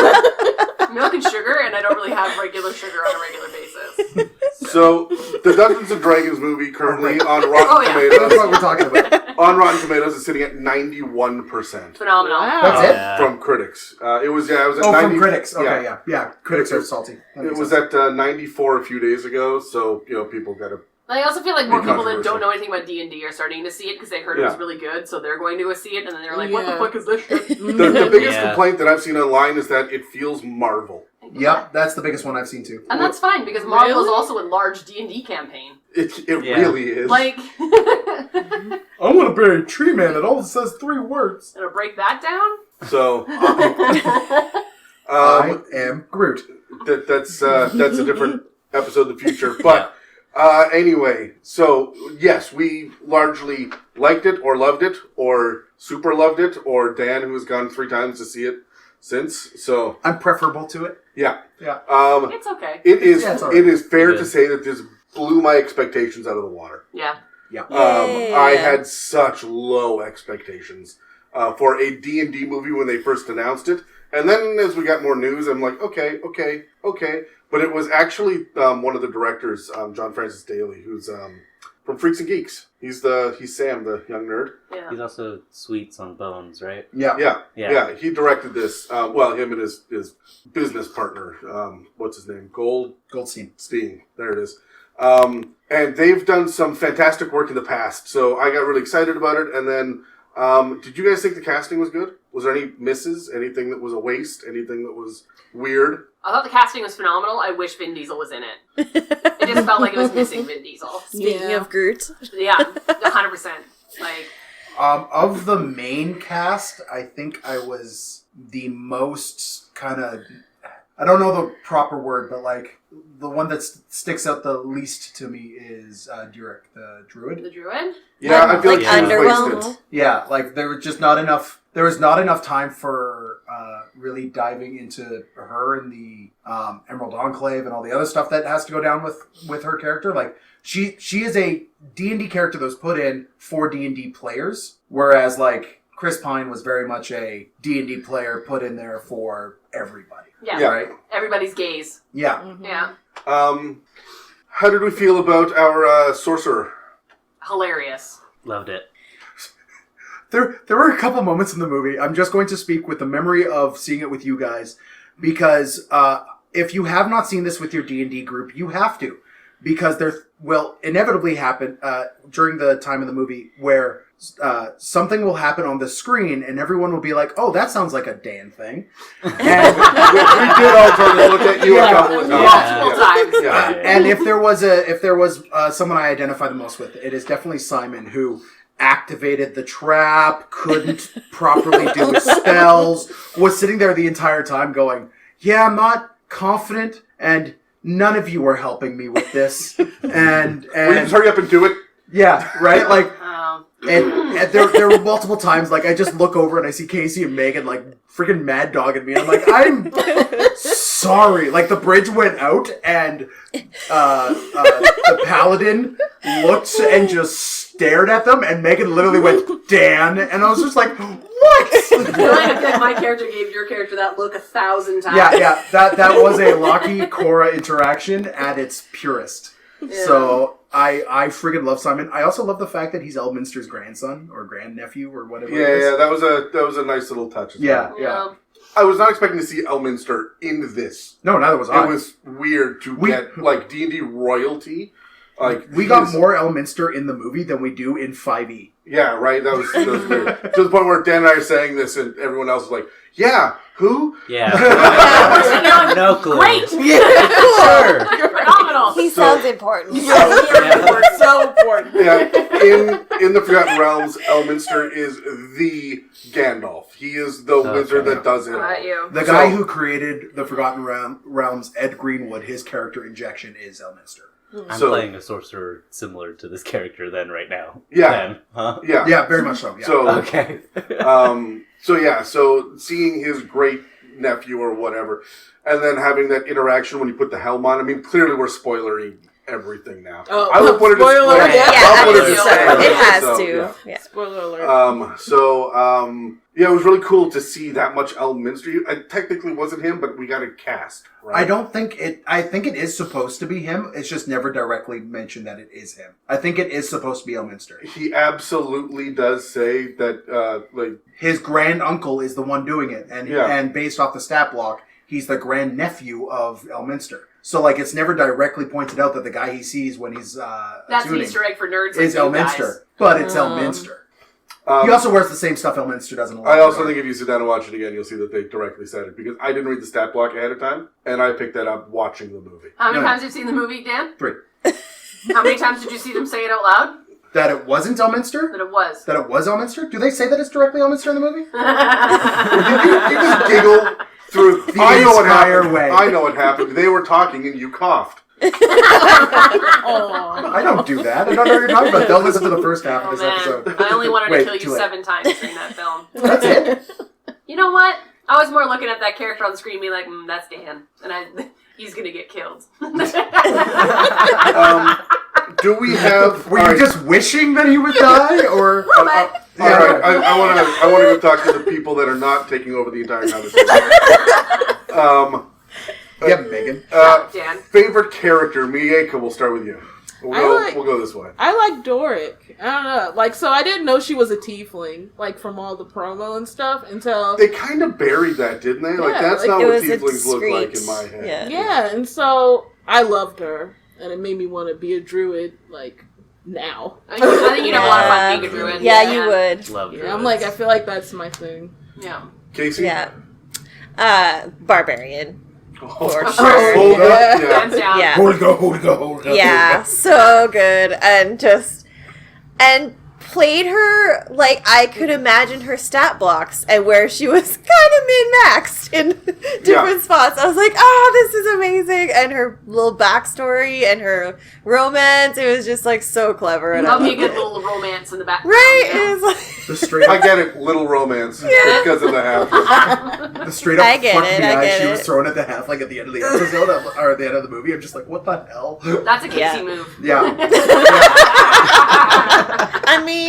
Milk and sugar, and I don't really have regular sugar on a regular basis. So the Dungeons and Dragons movie currently on Rotten Oh, yeah. That's Tomatoes what we're talking about. on Rotten Tomatoes is sitting at 91% Phenomenal. Wow. That's it? from critics. It was at Oh, 90, from critics. Okay, yeah. Critics are salty. That It makes was sense. at 94 a few days ago, so people got to. I also feel like more Be people that controversial. don't know anything about D&D are starting to see it because they heard it was Yeah. really good, so they're going to see it, and then they're like, what the Yeah. fuck is this shit? The biggest Yeah. complaint that I've seen online is that it feels Marvel. Yep, that's the biggest one I've seen too. And that's fine, because Marvel is Really? also a large D&D campaign. It Yeah. really is. Like, I want to bury a tree man that only says 3 words. gonna break that down? So I am Groot. that's a different episode in the future. But anyway, so yes, we largely liked it or loved it or super loved it, or Dan, who has gone 3 times to see it since. So I'm preferable to it. yeah. Yeah. It's okay. It is. Yeah, it's all right. It is fair Good. to say that this blew my expectations out of the water. Yeah. Yeah. Yay. I had such low expectations for a D&D movie when they first announced it, and then as we got more news, I'm like, okay. But it was actually one of the directors, John Francis Daly, who's from Freaks and Geeks. He's Sam, the young nerd. Yeah. He's also Sweets on Bones, right? Yeah. Yeah. He directed this. Him and his business partner, what's his name? Goldstein. Steen. There it is. And they've done some fantastic work in the past, so I got really excited about it. And then, did you guys think the casting was good? Was there any misses? Anything that was a waste? Anything that was weird? I thought the casting was phenomenal. I wish Vin Diesel was in it. It just felt like it was missing Vin Diesel. Speaking Yeah. of Groot. Yeah, 100%. Like, Of the main cast, I think I was the most kind of, I don't know the proper word, but like the one that sticks out the least to me is Durek, the druid. the druid? Yeah, I feel like Like she was underwhelmed. wasted. Yeah, like there was just not enough. There was not enough time for really diving into her and the Emerald Enclave and all the other stuff that has to go down with her character. Like she is a D&D character that was put in for D&D players, whereas like Chris Pine was very much a D&D player put in there for everybody. Yeah. Yeah. Right? Everybody's gaze. Yeah. Yeah. How did we feel about our sorcerer? Hilarious. Loved it. There were a couple moments in the movie. I'm just going to speak with the memory of seeing it with you guys, because if you have not seen this with your D&D group, you have to, because there will inevitably happen during the time of the movie where something will happen on the screen and everyone will be like, "Oh, that sounds like a Dan thing," and we did all turn and look at you a couple of times. Multiple times. Yeah. and if there was someone I identify the most with, it is definitely Simon, who activated the trap, couldn't properly do his spells, was sitting there the entire time going, "Yeah, I'm not confident, and none of you are helping me with this." And Will you just hurry up and do it? yeah, right? Like, And there were multiple times, like, I just look over and I see Casey and Megan, like, freaking mad dogging me. I'm like, I'm sorry. Like, the bridge went out and the paladin looked and just stared at them, and Megan literally went, Dan. And I was just like, what? I feel like my character gave your character that look 1,000 times. Yeah. That was a Loki Cora interaction at its purest. Yeah. So I friggin' love Simon. I also love the fact that he's Elminster's grandson or grandnephew or whatever. it is. Yeah, that was a nice little touch. As well. Yeah. I was not expecting to see Elminster in this. No, neither was I. It was weird to get like D&D royalty. Like we got more Elminster in the movie than we do in 5e. Yeah, right. That was weird. To the point where Dan and I are saying this, and everyone else is like, "Yeah, who?" Yeah. Like, No clue. great! Sure. You're phenomenal! He sounds important. So important. Yeah, in the Forgotten Realms, Elminster is the Gandalf. He is the wizard that does it. Not you. The guy who created the Forgotten Realms, Ed Greenwood, his character injection is Elminster. I'm playing a sorcerer similar to this character then right now. Yeah. Then, huh? Yeah. Yeah, very much so. Yeah. So Okay. So seeing his great nephew or whatever, and then having that interaction when you put the helm on. I mean, clearly we're spoilery everything now. Oh, I will put it as spoiler alert. I'll put it as Yeah, it has so, to. yeah. Yeah. Spoiler alert. Yeah, it was really cool to see that much Elminster. It technically wasn't him, but we got a cast. Right? I think it is supposed to be him. It's just never directly mentioned that it is him. I think it is supposed to be Elminster. He absolutely does say that, His grand uncle is the one doing it, and based off the stat block, he's the grand nephew of Elminster. So, like, it's never directly pointed out that the guy he sees when he's That's an tuning Easter egg for nerds is like you Elminster, guys. but it's Elminster. He also wears the same stuff Elminster does in a lot. I also think if you sit down and watch it again, you'll see that they directly said it, because I didn't read the stat block ahead of time, and I picked that up watching the movie. How many times have you seen the movie, Dan? 3. How many times did you see them say it out loud? That it wasn't Elminster? That it was. That it was Elminster? Do they say that it's directly Elminster in the movie? you just giggle through The I know what entire happened. way. I know what happened. They were talking and you coughed. I don't do that. I don't know what you're talking about. They'll listen to the first half Oh of this man, episode. I only wanted to Wait, kill you too late. 7 times during that film. That's it? You know what? I was more looking at that character on the screen being like, that's Dan. And he's gonna get killed. Do we have... Were you just wishing that he would die, or... All right, I want to go talk to the people that are not taking over the entire conversation. Yeah, Megan. Dan. Favorite character, Miaca, we'll start with you. We'll go this way. I like Doric. I don't know. Like, so I didn't know she was a tiefling, like, from all the promo and stuff until... They kind of buried that, didn't they? Like, Yeah, that's like, not it what was a tieflings look like discreet- in my head. Yeah, and so I loved her, and it made me want to be a druid, like, now. I think you'd have a lot of fun being a druid. Yeah, you would. Love Yeah, I'm like, I feel like that's my thing. Yeah. Casey? Yeah. Barbarian. For Oh, sure. hold up. Hands down. Yeah. Hold go. Yeah, so good. And played her like I could imagine her stat blocks and where she was kind of min-maxed in different spots. I was like, this is amazing. And her little backstory and her romance, it was just like so clever. And That'll be a good little romance in the background. right? Yeah. It was like, The straight I up, get it, little romance. Yeah. Because of the half. the straight up I get fuck it, me I eye get she was it. throwing at the half, like at the end of the episode, or at the end of the movie. I'm just like, what the hell? That's a Casey Yeah. move. Yeah. I mean,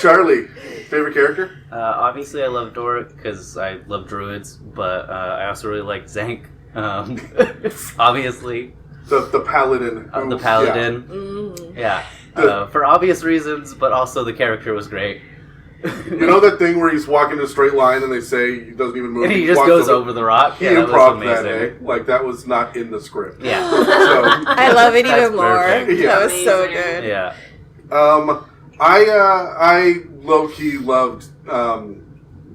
Charlie, favorite character? Obviously, I love Doric because I love druids, but I also really like Zank. Obviously, The paladin. the paladin. Yeah. For obvious reasons, but also the character was great. You know that thing where he's walking in a straight line and they say he doesn't even move? And he just walks goes over the rock. He Yeah, that was improv that, amazing. Like, that was not in the script. Yeah. So, I love it That's even more. perfect. Yeah. That was so Amazing. good. Yeah. I low-key loved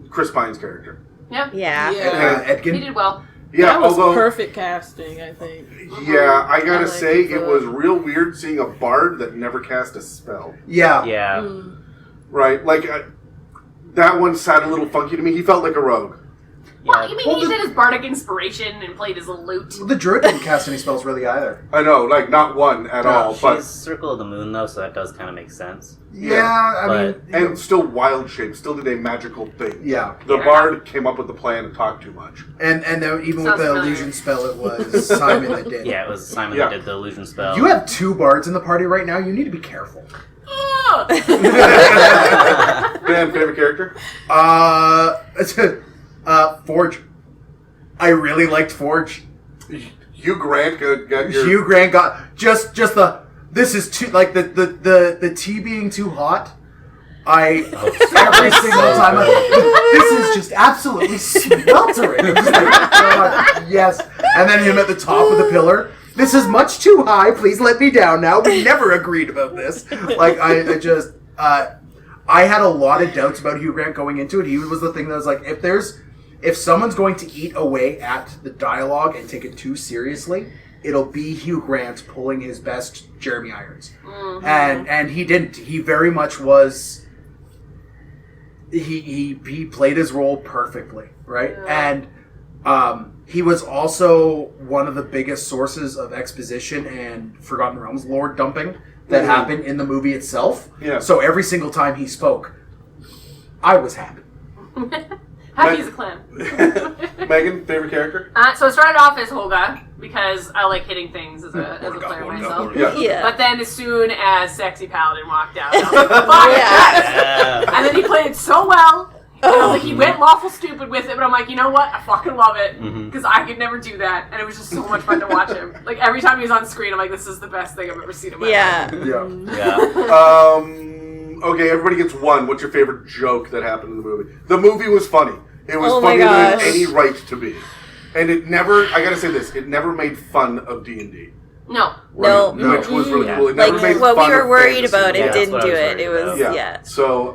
Chris Pine's character. Yeah. Yeah. Yeah. He Edgin. did well. Yeah, That was although... perfect casting, I think. Yeah, I gotta I like say, it, it was real weird seeing a bard that never cast a spell. Yeah. Yeah. Mm. Right? Like, that one sounded a little funky to me. He felt like a rogue. Well, you mean he did his bardic inspiration and played his lute? The druid didn't cast any spells really either. I know, like not one at all, but She's Circle of the Moon though, so that does kind of make sense. Yeah, I mean, and still wild shape, still did a magical thing. yeah. The bard came up with the plan and talked too much. And then even Sounds with the familiar. illusion spell, it was Simon that did. Yeah, it was Simon Yeah. that did the illusion spell. You have 2 bards in the party right now. You need to be careful. Oh! Dan, favorite character? Forge. I really liked Forge. Hugh Grant got your... Hugh Grant got just the. This is too like the tea being too hot. Every single time. This is just absolutely sweltering. I'm just like, God, yes. And then him at the top of the pillar. This is much too high. Please let me down now. We never agreed about this. Like I had a lot of doubts about Hugh Grant going into it. He was the thing that was like, if someone's going to eat away at the dialogue and take it too seriously, it'll be Hugh Grant pulling his best Jeremy Irons. Mm-hmm. And he didn't. He very much was. He played his role perfectly, right? Yeah. And he was also one of the biggest sources of exposition and Forgotten Realms lore dumping that happened in the movie itself. Yeah. So every single time he spoke, I was happy. Happy as a clam. Megan, favorite character? So I started off as Holga because I like hitting things as a player myself. Yeah. Yeah. But then as soon as Sexy Paladin walked out, I was like, fuck yes! Yeah. And then he played it so well. And I was like, he went lawful stupid with it, but I'm like, you know what? I fucking love it. Because I could never do that. And it was just so much fun to watch him. Like, every time he was on screen, I'm like, this is the best thing I've ever seen in my life. Yeah. Yeah. Yeah. Okay, everybody gets one. What's your favorite joke that happened in the movie? The movie was funny. It was Oh my funnier than it had gosh. any right to be. And it never, I gotta say this, it never made fun of D&D. No. No. Which was really Yeah. cool. It never Like made what fun we were of worried fantasy. about, Yeah, it that's didn't what I do was it. worried It was about. yeah. So,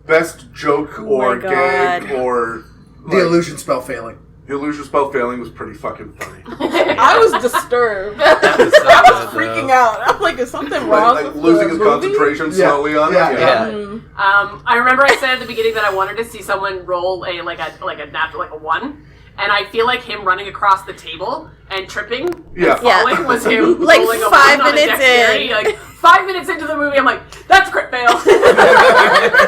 best joke Oh or my gag God. or... The illusion spell failing. The illusion spell failing was pretty fucking funny. I was disturbed. That was so I was good, freaking though. out. I'm like, is something wrong Like with losing the his movie? concentration Yeah. slowly on Yeah. it. Yeah. I remember I said at the beginning that I wanted to see someone roll a natural, like a 1. And I feel like him running across the table and tripping Yeah. falling was him Like rolling a 5 1 on a minutes dexterity. in. Like 5 minutes into the movie, I'm like, that's a crit fail.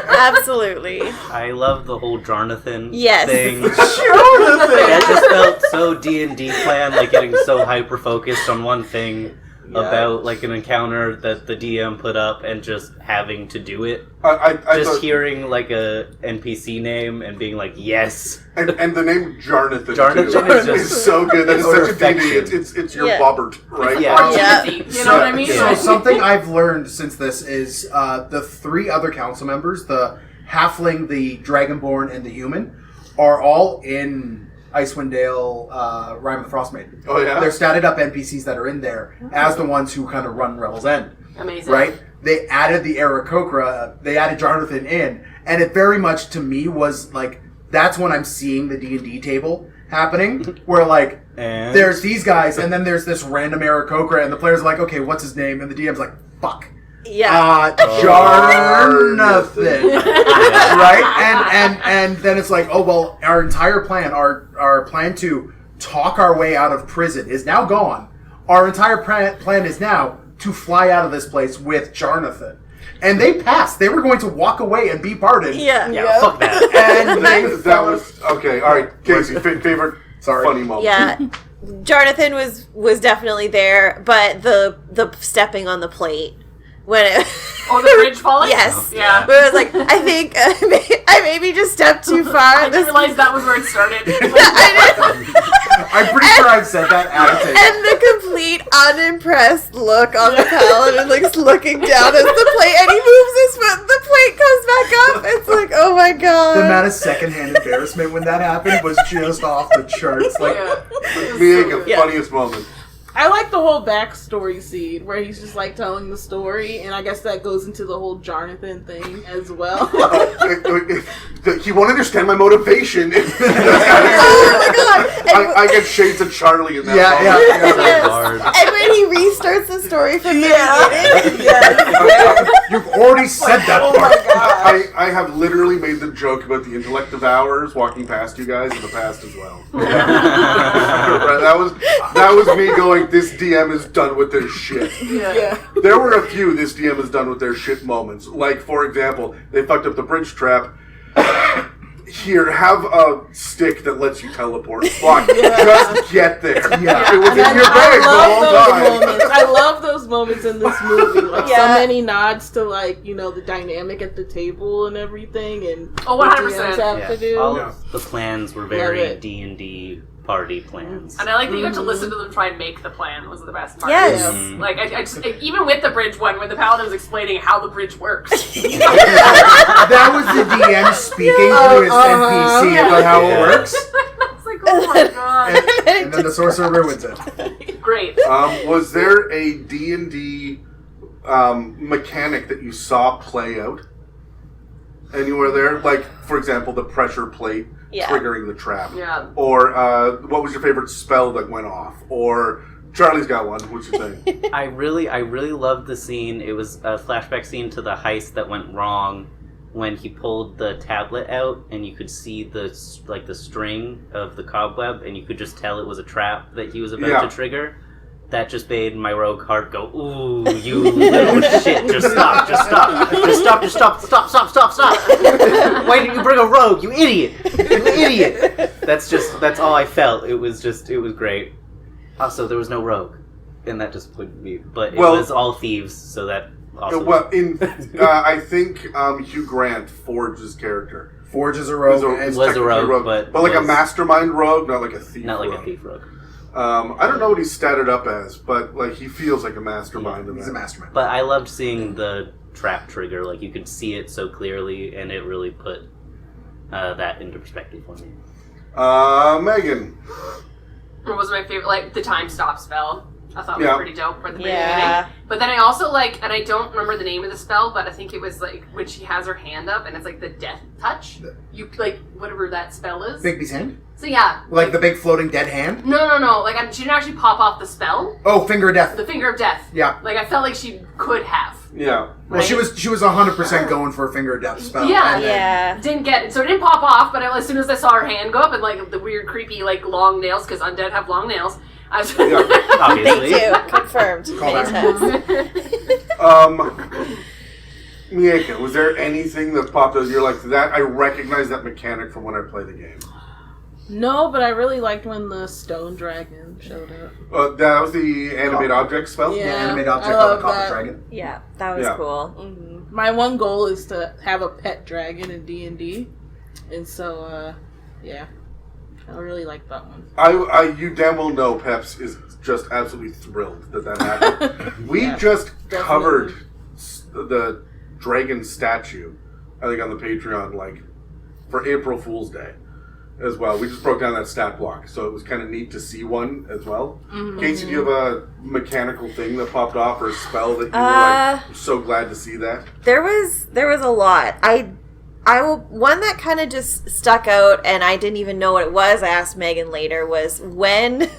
Absolutely. I love the whole Jonathan Yes. thing. That just felt so D&D plan, like getting so hyper focused on one thing about like an encounter that the DM put up and just having to do it. I Just thought, hearing like a NPC name and being like, yes. and the name Jarnathan Jonathan too is just is so good. That is such a D&D. perfection. It's your Yeah. Bobbert, right? Yeah. Or Yeah. Timothy, you know what I mean? Yeah. So Like- something I've learned since this is the 3 other council members, the halfling, the dragonborn, and the human, are all in Icewind Dale, Rime of the Frostmaiden. Oh, yeah? They're statted up NPCs that are in there as the ones who kind of run Revel's End, Amazing. right? They added the Aarakocra, they added Jonathan in, and it very much to me was like, that's when I'm seeing the D&D table happening, where like, And there's these guys, and then there's this random Aarakocra, and the player's like, okay, what's his name? And the DM's like, fuck. Yeah. Jarnathan. Right? And then it's like, oh, well, our entire plan, our plan to talk our way out of prison is now gone. Our entire plan is now to fly out of this place with Jarnathan. And they passed. They were going to walk away and be pardoned. Yeah. yeah, fuck that. And they that was... Okay, alright. Casey, favorite funny moment. Yeah. Jonathan was definitely there, but the stepping on the plate when it Oh, the bridge falling? Yes. Yeah. But it was like, I think I maybe just stepped too far. I didn't realize that was where it started. I'm pretty sure I've said that out of tape. And the complete unimpressed look on the paladin, like looking down as the plate, and he moves his foot, the plate comes back up. It's like, oh my god. The amount of secondhand embarrassment when that happened was just off the charts. Like, Yeah. Miaca, Yeah. funniest moment. I like the whole backstory scene where he's just like telling the story, and I guess that goes into the whole Jonathan thing as well. He won't understand my motivation. Oh my god. I get shades of Charlie in that yeah, moment. yeah. So hard. And when he restarts the story from the Yeah. beginning. Yes. You've already said that part. I have literally made the joke about the intellect devourers walking past you guys in the past as well. that was me going, this DM is done with their shit. Yeah. There were a few this DM is done with their shit moments. Like, for example, they fucked up the bridge trap. Here, have a stick that lets you teleport. Fuck, just get there. Yeah. It was in your bag the whole time. I love those moments in this movie. Like so Yeah. many nods to like the dynamic at the table and everything, and Oh, what 100%. DMs have Yeah, to do. all Yeah. of the plans were Love very it. D&D party plans. And I like that you got to listen to them try and make the plan was the best part. Yes. Mhm. Like, I just, even with the bridge one, when the paladin was explaining how the bridge works. That was the DM speaking to his NPC about how it works, I was like, oh my god. and then the sorcerer ruins it. Great. Was there a D&D mechanic that you saw play out anywhere there? Like, for example, the pressure plate triggering the trap. Yeah. Or what was your favorite spell that went off? Or Charlie's got one. What's your thing? I really loved the scene. It was a flashback scene to the heist that went wrong when he pulled the tablet out and you could see the string of the cobweb and you could just tell it was a trap that he was about to trigger. That just made my rogue heart go, ooh, you little shit, just stop. Why did you bring a rogue, you idiot? That's all I felt. It was great. Also, there was no rogue, and that disappointed me, but it was all thieves, so that also... I think Hugh Grant, Forge's character, Forge is a rogue. is Was a technically rogue, but like a was- mastermind rogue, not like a thief Not like rogue. a thief rogue. I don't know what he's statted up as, but like he feels like a mastermind. He's a mastermind. But I loved seeing the trap trigger. Like, you could see it so clearly, and it really put that into perspective for me. Megan. What was my favorite? Like, the time stop spell. I thought was pretty dope for the beginning. Yeah. But then I also like, and I don't remember the name of the spell, but I think it was like when she has her hand up and it's like the death touch. You like whatever that spell is. Bigby's hand? So yeah. Like the big floating dead hand? No. Like she didn't actually pop off the spell. Oh, finger of death. The finger of death. Yeah. Like I felt like she could have. Yeah. Well, she was 100% going for a finger of death spell. Yeah. and then- Didn't get it, so it didn't pop off. But as soon as I saw her hand go up and like the weird, creepy, like long nails, because undead have long nails. I was Obviously. They do. Confirmed. Call Many that. times. Miaca, was there anything that popped out? You're like, that I recognize that mechanic from when I play the game. No, but I really liked when the stone dragon showed up. That was the animate object spell. Yeah. The animate object I on the love copper that. dragon. Yeah, that was Yeah. cool. My one goal is to have a pet dragon in D&D, and so yeah, I really like that one. You damn well know Peps is just absolutely thrilled that happened. We just covered the dragon statue, I think, on the Patreon, like, for April Fool's Day as well. We just broke down that stat block, so it was kind of neat to see one as well. Casey, do you have a mechanical thing that popped off or a spell that you were like, I'm so glad to see that? There was a lot. One that kind of just stuck out, and I didn't even know what it was. I asked Megan later. Was when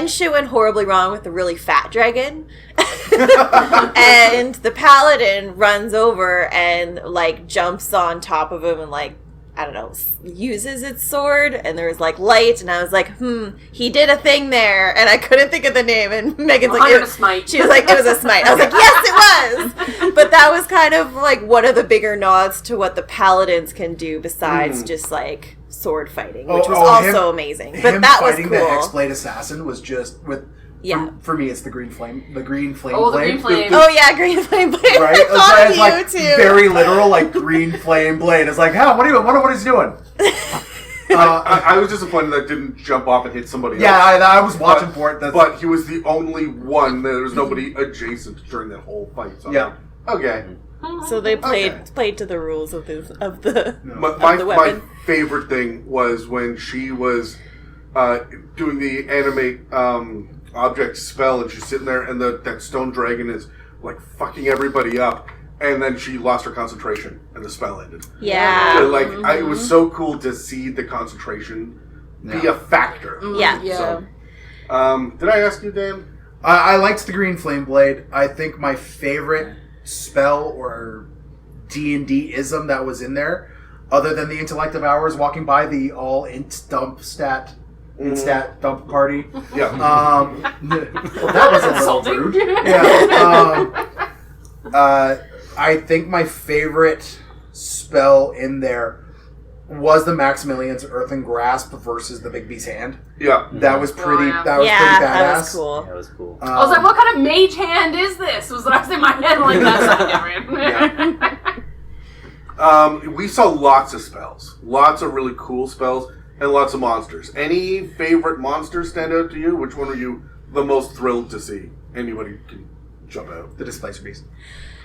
shit went horribly wrong with the really fat dragon, and the paladin runs over and like jumps on top of him and like, I don't know, uses its sword, and there was like light, and I was like, he did a thing there, and I couldn't think of the name, and Megan's like, a smite. She was like, it was a smite. I was like, yes, it was! But that was kind of like one of the bigger nods to what the paladins can do besides just like sword fighting, which was also amazing. But him that was fighting cool. the Hexblade assassin was just with. Yeah. For me, it's the green flame. The green flame Oh, the blade. green flame. Oh yeah, green flame blade. Right? I thought It's of like you too. very literal, like green flame blade. It's like, what are you? Wonder what he's doing. I was disappointed that didn't jump off and hit somebody else. Yeah, I was watching for it. But he was the only one. There was nobody adjacent during that whole fight. So Yeah. Okay. So they played to the rules of the My the weapon. favorite thing was when she was doing the animate object spell, and she's sitting there, and that stone dragon is like fucking everybody up, and then she lost her concentration, and the spell ended. Yeah. So, like, it was so cool to see the concentration be a factor. Yeah. Yeah. So, did I ask you, Dan? I liked the green flame blade. I think my favorite spell or D&D-ism that was in there, other than the intellect of ours walking by the all instat dump party. Yeah. Well, that was a little Insulting. rude. Yeah. I think my favorite spell in there was the Maximilian's Earthen Grasp versus the Big B's Hand. Yeah. That was pretty. yeah. That was Yeah, pretty badass. that was cool. That was cool. I was like, what kind of mage hand is this? Was what I was in my head. Like, that's not different. We saw lots of spells. Lots of really cool spells and lots of monsters. Any favorite monsters stand out to you? Which one are you the most thrilled to see? Anybody can jump out. The Displacer Beast.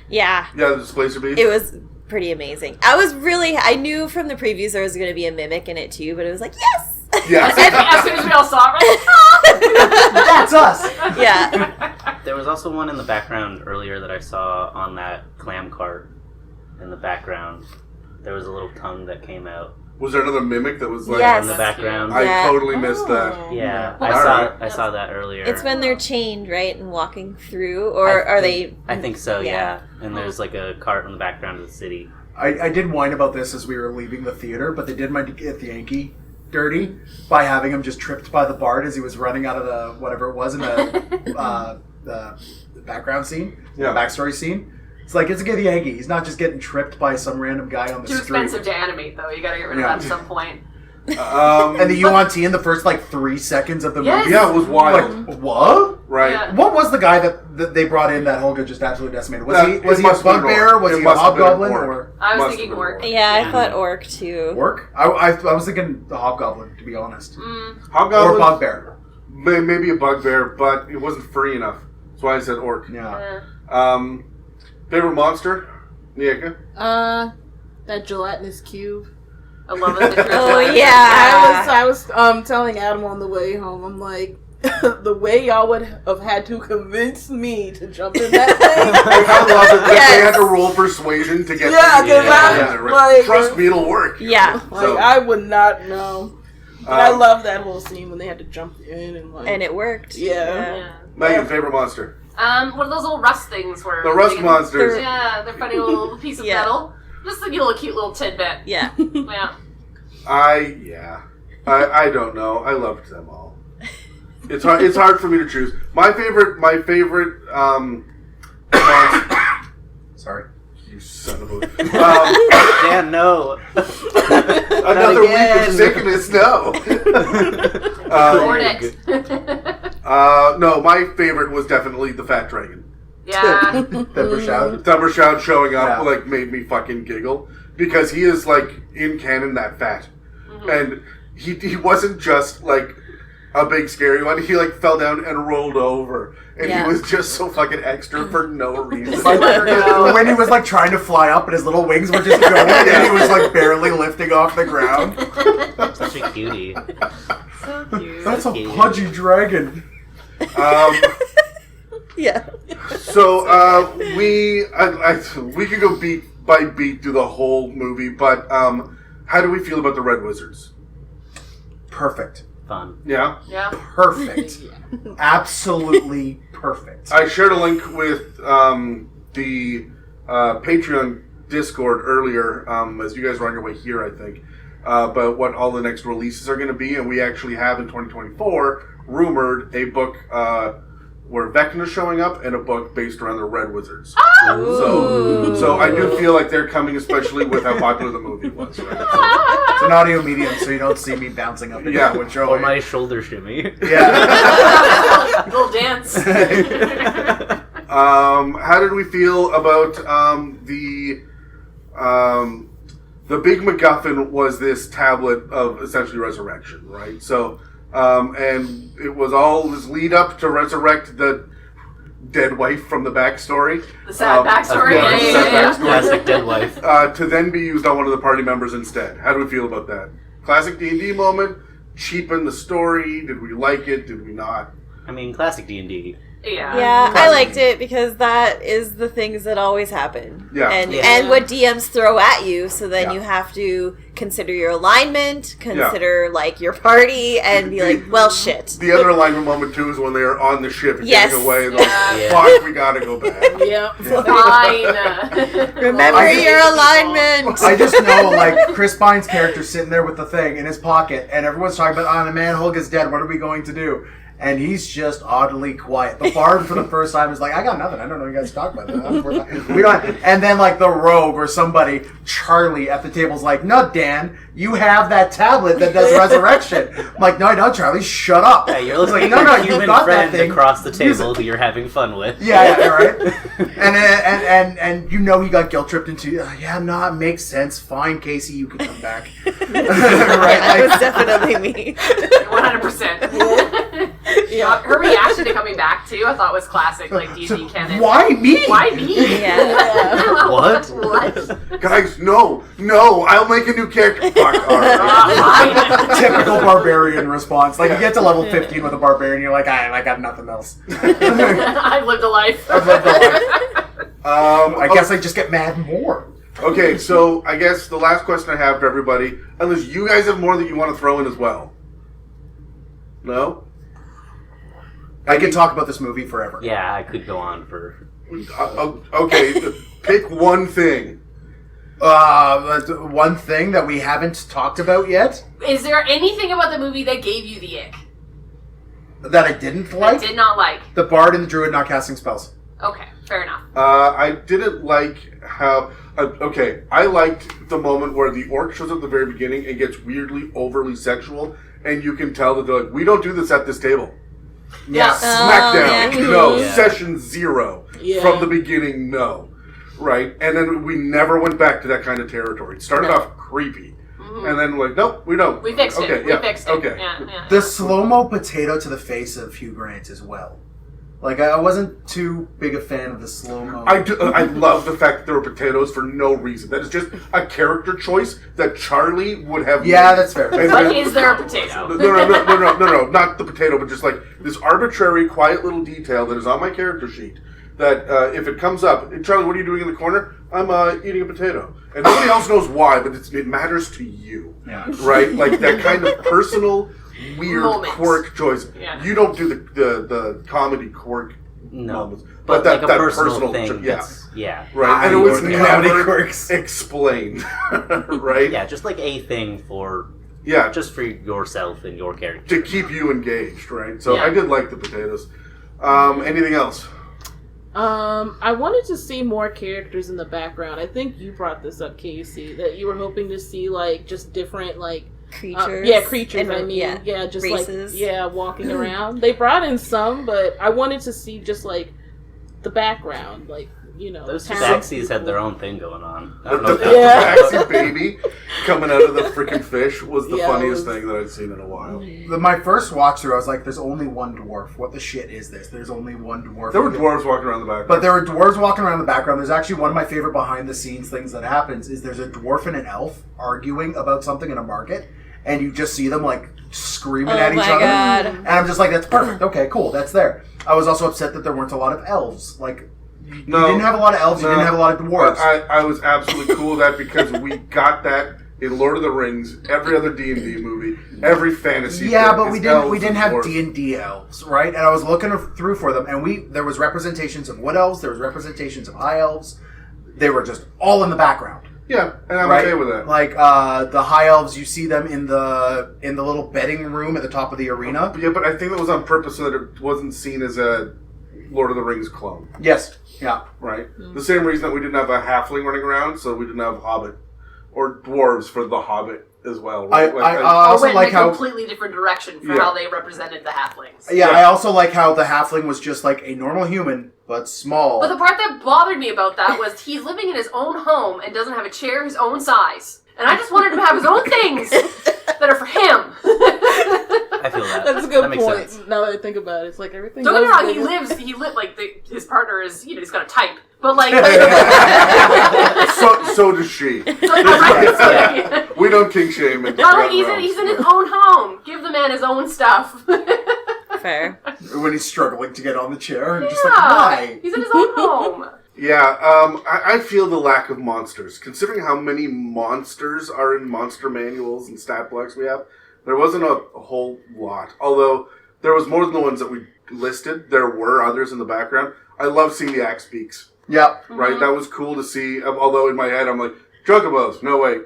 Yeah. Yeah, the Displacer Beast. It was pretty amazing. I knew from the previews there was going to be a mimic in it too, but it was like, yes! Yeah. As soon as we all saw it, we're like, That's us. Yeah. There was also one in the background earlier that I saw on that clam cart in the background. There was a little tongue that came out Was there another mimic that was like Yes. in the background. I Yeah. totally missed that. Yeah, Alright. I saw that earlier. It's when they're chained, right, and walking through, or I are think- they... I think so, Yeah. yeah. And there's like a cart in the background of the city. I did whine about this as we were leaving the theater, but they did my get the Yankee dirty by having him just tripped by the bard as he was running out of the whatever it was in the background scene, Yeah. the backstory scene. It's like, it's a Get the Yankee. He's not just getting tripped by some random guy on the too street. expensive to animate, though. You gotta get rid of Yeah. that at some point. And the Yuan-Ti in the first, 3 seconds of the Yes. movie. Yeah, it was wild. Like, what? Right. Yeah. What was the guy that they brought in that Holga just absolutely decimated? Was That- he it a must have been bugbear? Orc. Was It he a must have been hobgoblin? Orc. Or I was Must thinking have been orc. Orc. Yeah, I Yeah. thought orc too. Orc? I was thinking the hobgoblin, to be honest. Or Hobgoblin, bugbear. maybe a bugbear, but it wasn't free enough. That's why I said orc. Yeah. Favorite monster? Miaca? That gelatinous cube. I love it. Oh, yeah. I was telling Adam on the way home, I'm like, the way y'all would have had to convince me to jump in that thing. I love it that Yes. they had to roll persuasion to get Yeah, to 'cause I'm like- trust me, it'll work. Yeah. Like, So- I would not know. But I Um, love that whole scene when they had to jump in and And it worked. Yeah. Megan, favorite monster? One of those little rust things where The rust they- monsters. Yeah, they're funny little piece of Yeah. metal. Just a little cute little tidbit. Yeah. Yeah. I don't know. I loved them all. It's hard. It's hard for me to choose. My favorite. Sorry. You son of a. Dan, no. Another week again. of sickness. No. Board it. No. My favorite was definitely the fat dragon. Yeah. Pepper shout. Thundershout showing up Yeah. made me fucking giggle because he is in canon that fat, and he wasn't just a big scary one. He fell down and rolled over, and Yeah. he was just so fucking extra for no reason. When he was trying to fly up and his little wings were just going and he was barely lifting off the ground. Such a cutie. So cute. That's a Cute. pudgy dragon. Yeah. So we could go beat by beat through the whole movie, but how do we feel about the Red Wizards? Perfect. Fun. Yeah, Yeah. Perfect. Absolutely perfect. I shared a link with the Patreon Discord earlier, as you guys were on your way here, I think, about what all the next releases are going to be, and we actually have in 2024 rumored a book where Vecna's showing up and a book based around the Red Wizards. So I do feel like they're coming, especially with how popular the movie was. Right? It's an audio medium, so you don't see me bouncing up and Yeah. down with Or joy. my shoulder shimmy. Yeah. Little dance. How did we feel about the big MacGuffin was this tablet of essentially resurrection, right? So, and it was all this lead up to resurrect the dead wife from the backstory. The sad backstory. yeah, the sad backstory. Classic dead wife. To then be used on one of the party members instead. How do we feel about that? Classic D&D moment, cheapen the story, did we like it, did we not? I mean, classic D&D. Yeah. Yeah, I liked it because that is the things that always happen. Yeah. And Yeah. and what DMs throw at you, so then Yeah. you have to consider your alignment, consider like your party, and be like, well, shit. The other alignment moment too is when they are on the ship and Yes. getting away. And they're like, fuck, we gotta go back. Yep. Fine. Remember your alignment. I just know, like, Chris Pine's character sitting there with the thing in his pocket, and everyone's talking about, the man Hulk is dead, what are we going to do? And he's just oddly quiet. The bard, for the first time, is like, I got nothing. I don't know what you guys talk about. We don't. And then, like, the rogue or somebody, Charlie, at the table's like, no, Dan, you have that tablet that does resurrection. I'm like, no, I don't, Charlie. Shut up. Yeah, you're looking Like, at no, your no, you human got that friend thing. across the Use table it. who you're having fun with. Yeah, right. And you know he got guilt tripped into. No, it makes sense. Fine, Casey, you can come back. Right? That was definitely me. 100%. Yeah. Her reaction to coming back too, I thought was classic, like D&D canon. Why me? Why me? Yeah. What? What? Guys, no, I'll make a new character. Fuck, all right. Fine. Typical barbarian response. Like, you get to level 15 with a barbarian, you're like, I got nothing else. I've lived a life. I've lived a life. I guess okay. I just get mad more. Okay, so I guess the last question I have for everybody, unless you guys have more that you want to throw in as well. No? I could talk about this movie forever. Yeah, I could go on for... Okay, pick one thing. One thing that we haven't talked about yet Is there anything about the movie that gave you the ick? that I didn't That like. did not like? The bard and the druid not casting spells. Okay, fair enough. I didn't like how... okay, I liked the moment where the orc shows up at the very beginning and gets weirdly, overly sexual, and you can tell that they're like, we don't do this at this table. Yeah. Smackdown, yeah. no. Yeah. Session 0. Yeah. From the beginning, no. Right? And then we never went back to that kind of territory. It started off creepy. And then like, nope, we don't. We fixed okay, it. Yeah, We fixed it. Okay. Yeah. The slow-mo potato to the face of Hugh Grant as well. Like, I wasn't too big a fan of the slow-mo. I love the fact that there were potatoes for no reason. That is just a character choice that Charlie would have Yeah, made. that's fair. And But then- is there a potato? No, not the potato, but just like this arbitrary, quiet little detail that is on my character sheet. That if it comes up, Charlie, what are you doing in the corner? I'm eating a potato, and nobody else knows why, but it matters to you, Yeah. right? Like that kind of personal, weird Moment. quirk choice. Yeah. You don't do the comedy quirk No. moments, But that like a personal cho- thing. yeah. That's, yeah. Right, and it was the comedy never quirks. explained, right? Yeah, just like a thing for... Yeah, Just for yourself and your character. to keep you engaged, right? So Yeah. I did like the potatoes. Anything else? I wanted to see more characters in the background. I think you brought this up, Casey, that you were hoping to see like just different like Creatures. creatures. And, I mean, yeah, just races. like walking around. They brought in some, but I wanted to see just like the background, like Those two town taxis had people. their own thing going on. I The, don't know if the that taxi baby coming out of the freaking fish was the Yeah, funniest it was- thing that I'd seen in a while. My first watch through, I was like, "There's only one dwarf. What the shit is this? There's only one dwarf." There were dwarves walking around the back. But there were dwarves walking around the background. There's actually one of my favorite behind-the-scenes things that happens is there's a dwarf and an elf arguing about something in a market, and you just see them like screaming Oh at each my other. God. And I'm just like, that's perfect. Okay, cool. That's there. I was also upset that there weren't a lot of elves. Like, you didn't have a lot of elves. You No. didn't have a lot of dwarves. I was absolutely cool with that because we got that in Lord of the Rings, every other D&D movie, every fantasy. Yeah, thing but is we elves didn't and have dwarves. D&D elves, right? And I was looking through for them, and there was representations of wood elves, there was representations of high elves. They were just all in the background. Yeah, and I'm right? okay with that. Like the high elves, you see them in the little betting room at the top of the arena. Yeah, but I think that was on purpose so that it wasn't seen as a Lord of the Rings clone, Yes, yeah. right? The same reason that we didn't have a halfling running around, so we didn't have Hobbit. Or dwarves for the Hobbit as well. Right? I Or also went like in a how completely different direction for Yeah. how they represented the halflings. yeah, I also like how the halfling was just like a normal human but small. But the part that bothered me about that was he's living in his own home and doesn't have a chair his own size. And I just wanted him to have his own things that are for him. I feel that. That's a good that makes point. sense. Now that I think about it, it's like everything. Don't get me goes wrong, bigger. he lived like his partner is, he's got to type. But like, so does she. right? We don't kink shame. And No, like he's in his own home. Give the man his own stuff. Fair. when he's struggling to get on the chair, and just Yeah, like, why? he's in his own home. Yeah, I feel the lack of monsters. Considering how many monsters are in monster manuals and stat blocks we have, there wasn't a whole lot. Although there was more than the ones that we listed. There were others in the background. I love seeing the axe beaks. Yeah. Right? That was cool to see. Although in my head I'm like, chocobos, no wait.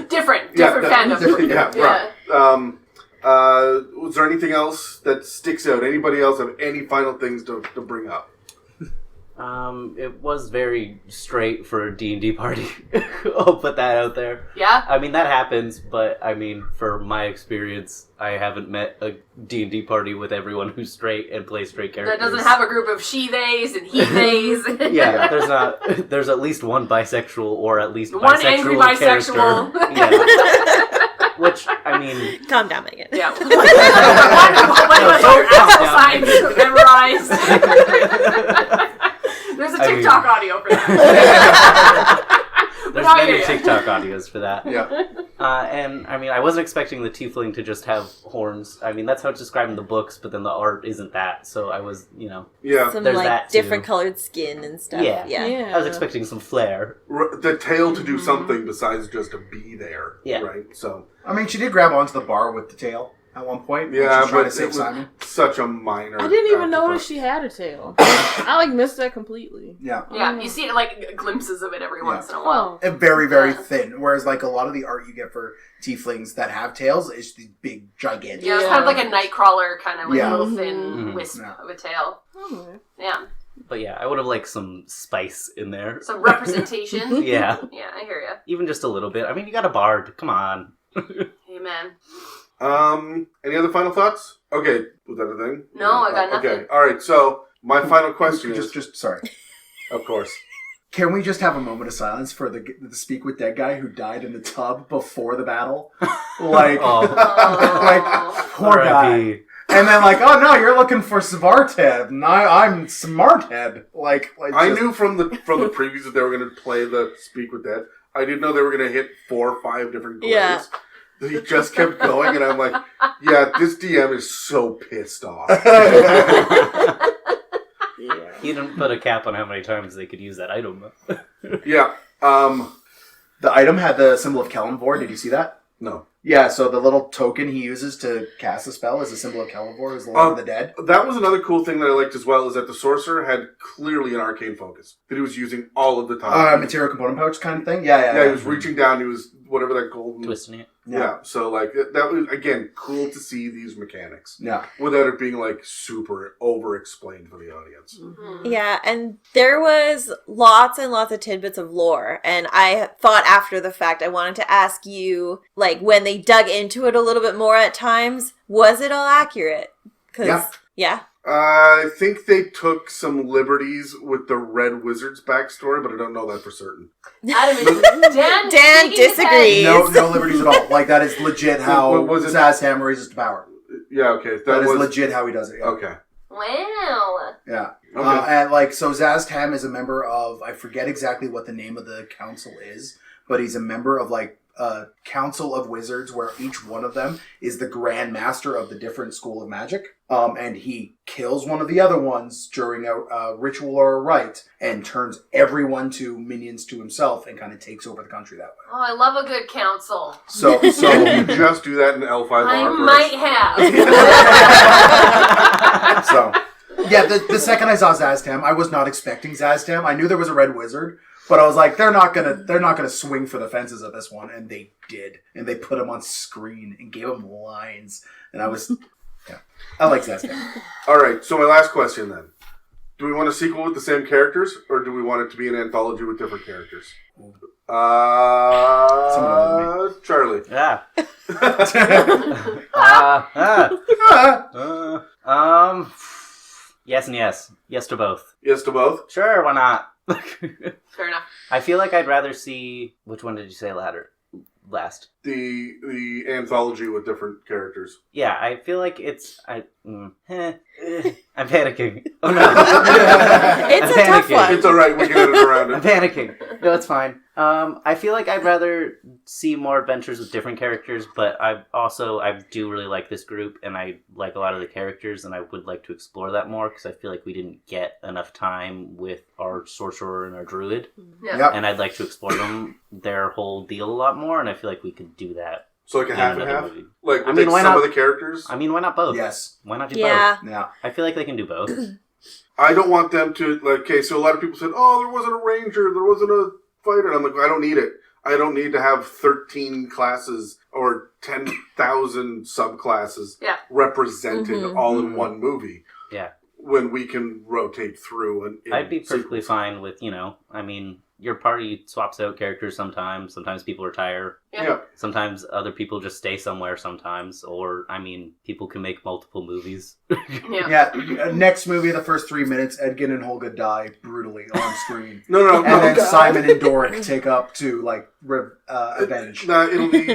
Different fandom. Different, right. Was there anything else that sticks out? Anybody else have any final things to bring up? It was very straight for a D&D party. I'll put that out there. Yeah? I mean, that happens, but I mean, for my experience, I haven't met a D&D party with everyone who's straight and plays straight characters. That doesn't have a group of she-theys and he-theys. Yeah, there's at least one bisexual or at least one bisexual angry bisexual. character. Yeah. Which, I mean... Calm down, Megan. Yeah. One of your actual signs memorized. There's a TikTok audio for that. There's many TikTok audios for that. Yeah. And, I mean, I wasn't expecting the tiefling to just have horns. I mean, that's how it's described in the books, but then the art isn't that. So I was, Yeah. Some, there's like, that, too. different colored skin and stuff. Yeah. Yeah. I was expecting some flair. The tail to do something besides just to be there. Yeah. Right? So... I mean, she did grab onto the bar with the tail at one point. Yeah, She's trying but to save it was Simon. such a minor... I didn't even afterthought. notice she had a tail. I missed that completely. Yeah. Yeah, you see glimpses of it every once in a while. Oh. And very, very thin. Whereas, like, a lot of the art you get for tieflings that have tails is these big, gigantic. Yeah, it's kind of like a nightcrawler, kind of like Yeah. a little thin Mhm. wisp Yeah. of a tail. Oh. Yeah, But yeah, I would have liked some spice in there. some representation. Yeah. Yeah, I hear you. Even just a little bit. I mean, you got a bard. Come on. Amen. Any other final thoughts? Okay, was that a thing? No, I got nothing. Okay, alright, so my final question is... Just sorry. Of course. Can we just have a moment of silence for the Speak with Dead guy who died in the tub before the battle? Like, like poor guy. R.I.P. And then like, oh no, you're looking for Svarthead, and I'm Smarthead. Like I just- knew from the previews that they were going to play the Speak with Dead. I didn't know they were going to hit 4 or 5 different glares. Yeah. He just kept going, and I'm like, yeah, this DM is so pissed off. He didn't put a cap on how many times they could use that item. Yeah. The item had the symbol of Kellenvor. Did you see that? No. Yeah, so the little token he uses to cast a spell is a symbol of Kellenvor, who's the Lord of the Dead. That was another cool thing that I liked as well, is that the sorcerer had clearly an arcane focus that he was using all of the time. Material component pouch kind of thing? Yeah. Yeah, he was reaching down, he was whatever that golden... Twisting it. Yeah, so like, that was, again, cool to see these mechanics. Yeah. Without it being like super over-explained for the audience. Mm-hmm. Yeah, and there was lots and lots of tidbits of lore, and I thought after the fact I wanted to ask you, like, when they dug into it a little bit more at times, was it all accurate? 'Cause, yeah. I think they took some liberties with the Red Wizard's backstory, but I don't know that for certain. Dan Dan disagrees. No liberties at all. Like, that is legit how What was it? Zaztam raises to power. Yeah, okay. That is was legit how he does it. Yeah. Okay. Wow. Yeah. Okay. And like, so Zaztam is a member of, I forget exactly what the name of the council is, but he's a member of like a council of wizards where each one of them is the grand master of the different school of magic. And he kills one of the other ones during a ritual or a rite and turns everyone to minions to himself and kind of takes over the country that way. Oh, I love a good council. So you just do that in L5R I for might have. So, yeah, the second I saw Zaztam, I was not expecting Zaztam. I knew there was a red wizard, but I was like, they're not gonna swing for the fences of this one, and they did, and they put him on screen and gave him lines, and I was, yeah, I like Zaztam. All right. So my last question then: do we want a sequel with the same characters, or do we want it to be an anthology with different characters? Charlie. Yeah. Yes and yes. Yes to both. Yes to both. Sure, why not? Fair enough. I feel like I'd rather see... Which one did you say last? The anthology with different characters. Yeah, I feel like it's... I'm panicking. Oh no. It's I'm a tough panicking. one. It's all right. We can edit around I'm it. panicking. No, it's fine. I feel like I'd rather see more adventures with different characters, but I do really like this group, and I like a lot of the characters, and I would like to explore that more, because I feel like we didn't get enough time with our sorcerer and our druid, Yeah. Yep. and I'd like to explore their whole deal a lot more, and I feel like we could do that. So like a in half and another half? movie. Like, I mean, why some not- of the characters? I mean, why not both? Yes. Why not do Yeah. both? Yeah. I feel like they can do both. I don't want them to, like, okay, so a lot of people said, oh, there wasn't a ranger, there wasn't a fighter. And I'm like, I don't need it. I don't need to have 13 classes or 10,000 subclasses represented all in one movie. Yeah. When we can rotate through. And I'd be perfectly fine with, I mean, your party swaps out characters sometimes. Sometimes people retire. Yeah. Sometimes other people just stay somewhere sometimes. Or, I mean, people can make multiple movies. Yeah. Yeah. Next movie, the first 3 minutes, Edgin and Holga die brutally on screen. No, And then God. Simon and Doric take up to, like, avenge. No, it'll be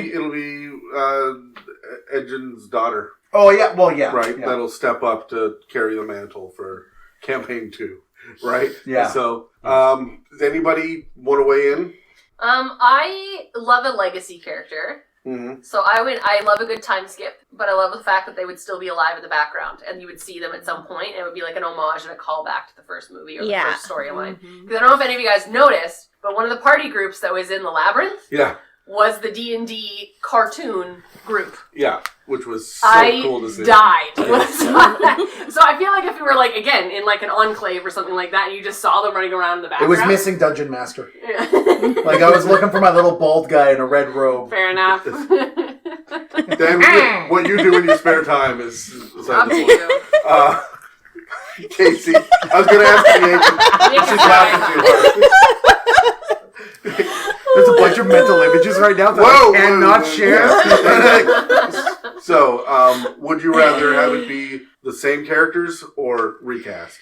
Edgin's daughter, Oh, yeah. Well, yeah. right? Yeah. That'll step up to carry the mantle for campaign 2, right? Yeah. So, does anybody want to weigh in? I love a legacy character. Mm-hmm. So I love a good time skip, but I love the fact that they would still be alive in the background, and you would see them at some point, and it would be like an homage and a callback to the first movie or the Yeah. first storyline. Because I don't know if any of you guys noticed, but one of the party groups that was in the labyrinth Yeah, was the D&D cartoon group. yeah, which was so I cool to see. died. So I feel like if we were like again in like an enclave or something like that, and you just saw them running around in the It background. was missing Dungeon Master. Yeah. Like, I was looking for my little bald guy in a red robe. Fair enough. Dan, what you do in your spare time is Up to the you. point. Casey, I was going to ask you, she's laughing too hard. There's a bunch of mental images right now that Whoa, I cannot whoa, share. yeah. So, would you rather have it be the same characters or recast?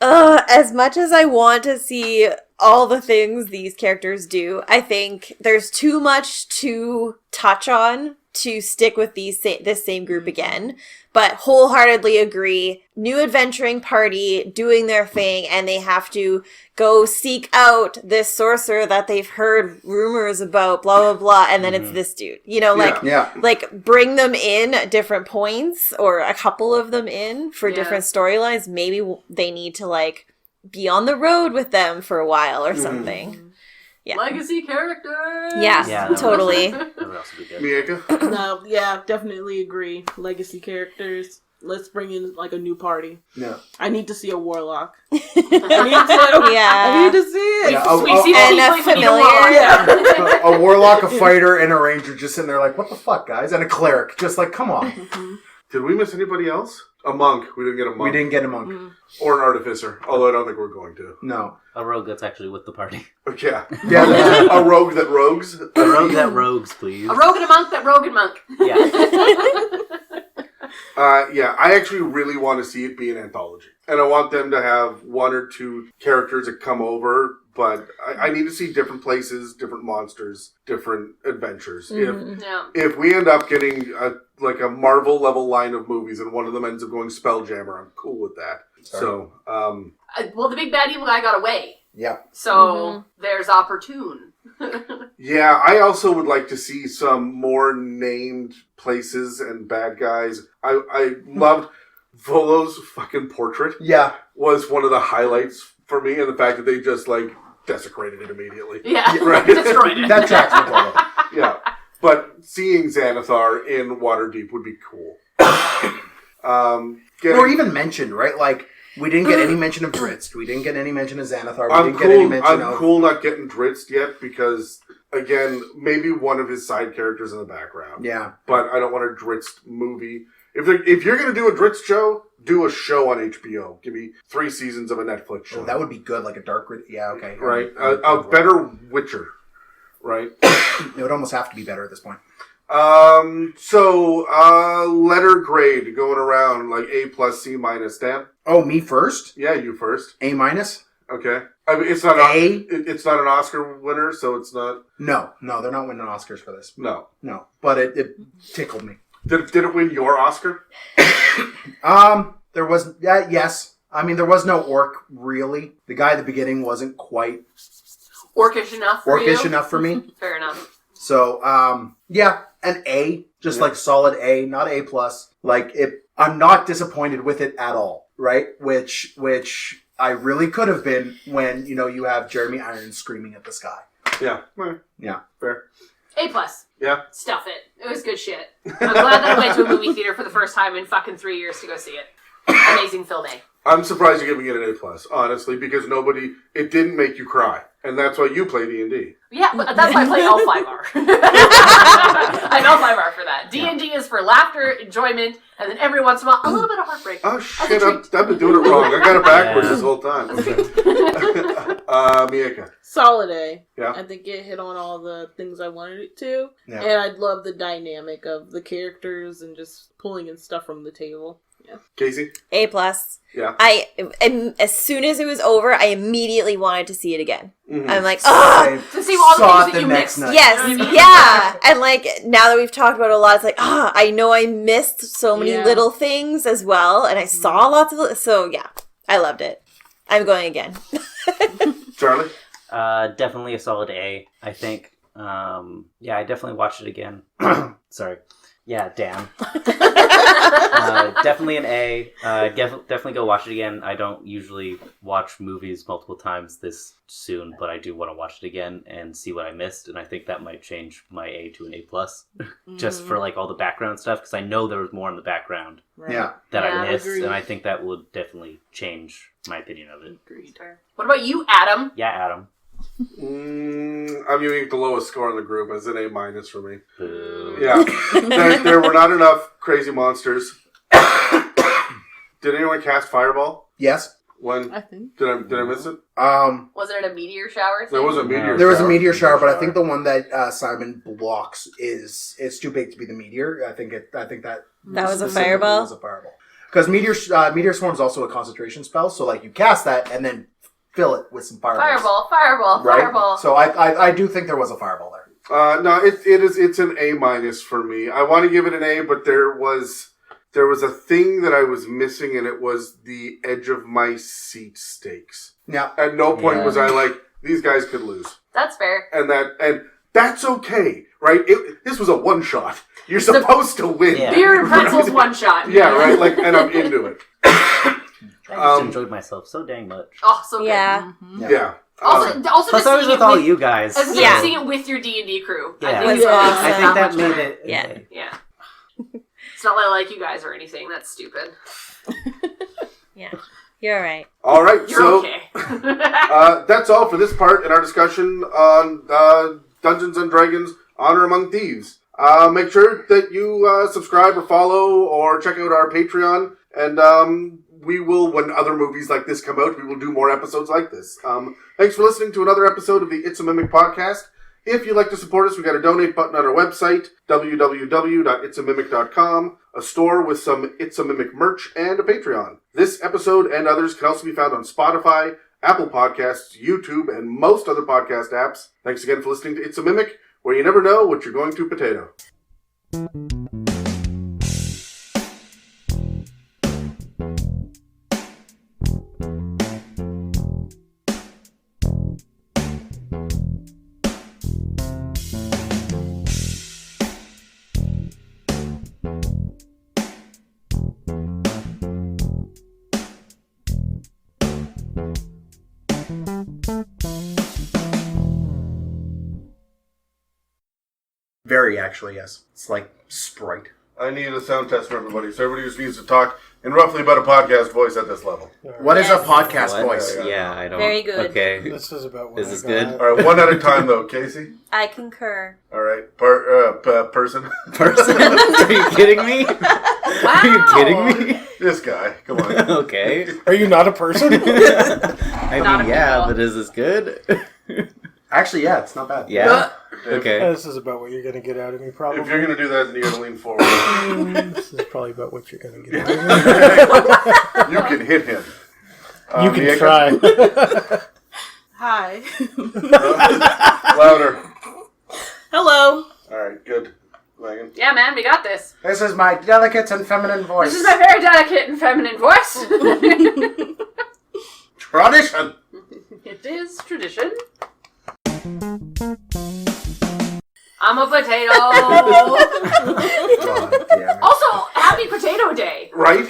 As much as I want to see all the things these characters do, I think there's too much to touch on to stick with this same group again. But wholeheartedly agree, new adventuring party doing their thing, and they have to go seek out this sorcerer that they've heard rumors about, blah, blah, blah, and then it's this dude. Yeah. Like bring them in at different points, or a couple of them in for Yeah. different storylines. Maybe they need to like be on the road with them for a while or something. Yeah. Legacy characters. Yeah, totally. That would also be good. Miaca? No, yeah, definitely agree. Legacy characters. Let's bring in like a new party. Yeah. I need to see a warlock. I need to see it. Yeah, We see the and a tieflings, we need a familiar. warlock. A warlock, a fighter, and a ranger just sitting there like, what the fuck, guys? And a cleric, just like, come on. Did we miss anybody else? A monk. We didn't get a monk. We didn't get a monk. Or an artificer, although I don't think we're going to. No. A rogue that's actually with the party. Yeah. Yeah. A rogue that rogues? A rogue that rogues, please. A rogue and a monk that rogue and monk. Yeah. Yeah, I actually really want to see it be an anthology. And I want them to have 1 or 2 characters that come over, but I need to see different places, different monsters, different adventures. Yeah. If we end up getting a Marvel level line of movies and one of them ends up going Spelljammer, I'm cool with that. Sorry. So, Well, the big bad evil guy got away. Yeah. So there's opportune. yeah, I also would like to see some more named places and bad guys. I loved Volo's fucking portrait. Yeah. Was one of the highlights for me, and the fact that they just desecrated it immediately. Yeah. Right. Destroyed it. That tracks with all of it. Yeah, but seeing Xanathar in Waterdeep would be cool. Or even mentioned, right? Like, we didn't get any mention of Dritz. We didn't get any mention of Xanathar. We I'm didn't get any cool. mention I'm of... cool not getting Dritz yet because, again, maybe one of his side characters in the background. Yeah. But I don't want a Dritz movie. If you're going to do a Dritz show, do a show on HBO. Give me 3 seasons of a Netflix show. Oh, that would be good, like a dark... Yeah, okay. Right? A better Witcher. Right? It would almost have to be better at this point. Letter grade going around, like A+, C-, Dan? Oh, me first? Yeah, you first. A minus? Okay. I mean, it's not A? It's not an Oscar winner, so it's not... No, they're not winning Oscars for this. No. No, but it tickled me. Did it win your Oscar? There was... yes. I mean, there was no orc, really. The guy at the beginning wasn't quite Orcish enough for you? Orcish enough for me. Fair enough. So, yeah, an A, just like solid A, not A plus. Like I'm not disappointed with it at all, right? Which I really could have been when you have Jeremy Irons screaming at the sky. Yeah. Yeah, Fair. A plus. Yeah. Stuff it. It was good shit. I'm glad that I went to a movie theater for the first time in fucking 3 years to go see it. Amazing film A. I'm surprised you're giving it an A+, honestly, because it didn't make you cry. And that's why you play D&D. Yeah, but that's why I play L5R. I'm L5R for that. D&D is for laughter, enjoyment, and then every once in a while, a little bit of heartbreak. Oh, shit, I've been doing it wrong. I got it backwards this whole time. Okay. Miaca. Solid A. Yeah. I think it hit on all the things I wanted it to. Yeah. And I love the dynamic of the characters and just pulling in stuff from the table. Yeah. Casey? A plus. Yeah. As soon as it was over, I immediately wanted to see it again. Mm-hmm. I'm like, oh, To see all the Saw things it that you the next missed. night. yes, yeah. And like, now that we've talked about it a lot, it's like, I know I missed so many Yeah. little things as well, and I saw lots of, so yeah, I loved it. I'm going again. Charlie? Definitely a solid A, I think. Yeah, I definitely watched it again. Sorry. Yeah, damn. Definitely an A. Definitely go watch it again. I don't usually watch movies multiple times this soon, but I do want to watch it again and see what I missed, and I think that might change my A to an A+. Just for like all the background stuff, because I know there was more in the background Right. Yeah. that Yeah, I missed, agreed. and I think that would definitely change my opinion of it. Agreed. What about you, Adam? Yeah, Adam. I'm giving it the lowest score in the group as an A- for me. Boo. Yeah. there were not enough crazy monsters. Did anyone cast Fireball? Yes. When I think. did I miss it? Was it a meteor shower thing? There was a meteor. There was a shower. meteor shower, but I think the one that Simon blocks is too big to be the meteor. I think that That was a specifically fireball? was a fireball. Because meteor swarm is also a concentration spell, so like you cast that and then fill it with some fireballs. Fireball, Right? fireball. So I do think there was a fireball there. No, it's an A- for me. I want to give it an A, but there was a thing that I was missing, and it was the edge of my seat stakes. Yeah. At no point Yeah. was I like, these guys could lose, That's fair. and that's okay, right? This was a one shot. You're supposed to win. Yeah. Beer and pretzels one shot. Yeah, right. Like, and I'm into it. I just enjoyed myself so dang much. Oh, so good. Yeah. Yeah. Also Plus, just I was seeing with it all you guys. As Yeah. seeing it with your D&D crew. Yeah. I think Was it's awesome. I think that made it. Yeah. Yeah. It's not like I like you guys or anything. That's stupid. Yeah. You're right. All right. You're So okay. that's all for this part in our discussion on Dungeons and Dragons: Honor Among Thieves. Make sure that you subscribe or follow or check out our Patreon, and we will, when other movies like this come out, we will do more episodes like this. Thanks for listening to another episode of the It's a Mimic podcast. If you'd like to support us, we've got a donate button on our website, www.itsamimic.com, a store with some It's a Mimic merch, and a Patreon. This episode and others can also be found on Spotify, Apple Podcasts, YouTube, and most other podcast apps. Thanks again for listening to It's a Mimic, where you never know what you're going to potato. Very, actually, yes. It's like Sprite. I need a sound test for everybody, so everybody just needs to talk in roughly about a podcast voice at this level. What is a Yes. podcast What? voice? Yeah, I don't. Very good. Okay. This is about what Is I this got. good? All right, one at a time, though. Casey? I concur. All right. Person? Person? Are you kidding me? Are you kidding me? This guy. Come on. Okay. Are you not a person? I Not mean, a yeah, people. but is this good? Actually, yeah, it's not bad. Yeah. Okay. This is about what you're going to get out of me, probably. If you're going to do that, then you're going to lean forward. This is probably about what you're going to get out of me. You can hit him. You can Miaca? try. Hi. Louder. Hello. All right, good. Megan? Yeah, man, we got this. This is my delicate and feminine voice. This is my very delicate and feminine voice. Tradition! It is tradition. I'm a potato. God damn it. Also, happy Potato Day. Right?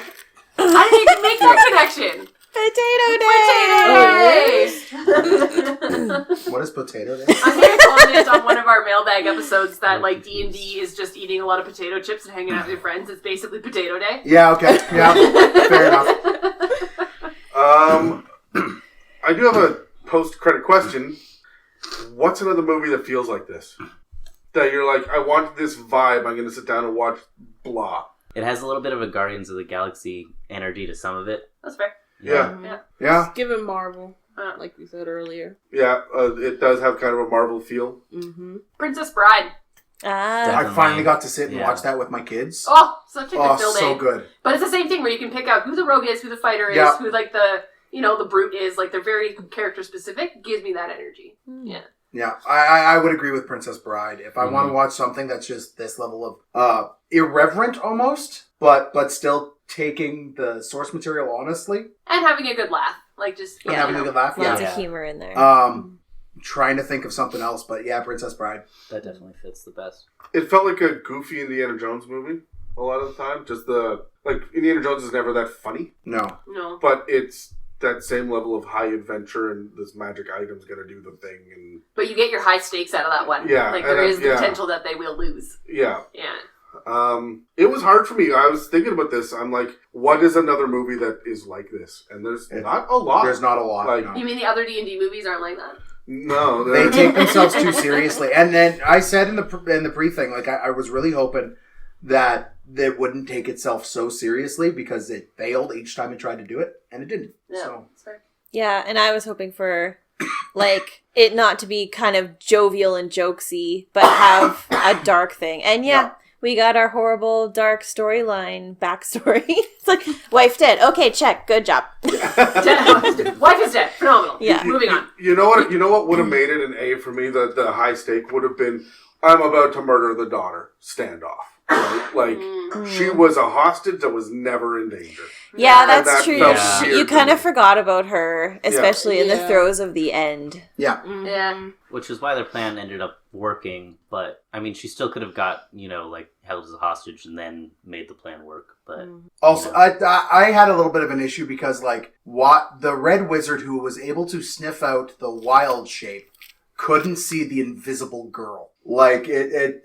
I didn't even make that connection. Potato day! Potato Day. What is potato day? I'm gonna comment on one of our mailbag episodes that like D&D is just eating a lot of potato chips and hanging out with your friends. It's basically Potato Day. Yeah, okay. Yeah, fair enough. I do have a post-credit question. What's another movie that feels like this? That you're like, I want this vibe, I'm going to sit down and watch blah. It has a little bit of a Guardians of the Galaxy energy to some of it. That's fair. Yeah. Yeah. Give it Marvel, like we said earlier. Yeah, it does have kind of a Marvel feel. Mm-hmm. Princess Bride. Ah. Definitely. I finally got to sit and Yeah. watch that with my kids. Oh, such a good film so day. good. But it's the same thing where you can pick out who the rogue is, who the fighter is, Yeah. who like the brute is. Like they're very character specific. Gives me that energy. Yeah. Yeah, I would agree with Princess Bride. If I want to watch something that's just this level of irreverent almost, but still taking the source material honestly. And having a good laugh. Like just And having a good laugh. Lots Yeah. of humor in there. Trying to think of something else, but yeah, Princess Bride. That definitely fits the best. It felt like a goofy Indiana Jones movie a lot of the time. Just Indiana Jones is never that funny, No. No. but it's that same level of high adventure and this magic item's gonna do the thing. And But you get your high stakes out of that one. Yeah, Like and there is the yeah. potential that they will lose. yeah. Yeah. It was hard for me. I was thinking about this. I'm like, what is another movie that is like this? And there's not a lot. There's not a lot. Like- no. You mean the other D&D movies aren't like that? No, They take themselves too seriously. And then I said in the pre thing, like I was really hoping that it wouldn't take itself so seriously because it failed each time it tried to do it, and it didn't. Yeah. So That's fair. Yeah, and I was hoping for like it not to be kind of jovial and jokesy, but have a dark thing. And yeah, we got our horrible dark storyline backstory. It's like wife dead. Okay, check. Good job. Wife is dead. Phenomenal. Yeah. Moving on. You know what? You know what would have made it an A for me? The high stake would have been, I'm about to murder the daughter. Standoff. Right? Like she was a hostage that was never in danger. Yeah, And that's that true. felt Yeah. weird You to kind me. of forgot about her, especially in the Yeah. throes of the end. yeah, Yeah. Which is why their plan ended up working. But, I mean, she still could have got, held as a hostage and then made the plan work. But Also, I had a little bit of an issue because, like, what the Red Wizard who was able to sniff out the wild shape couldn't see the invisible girl. Like, it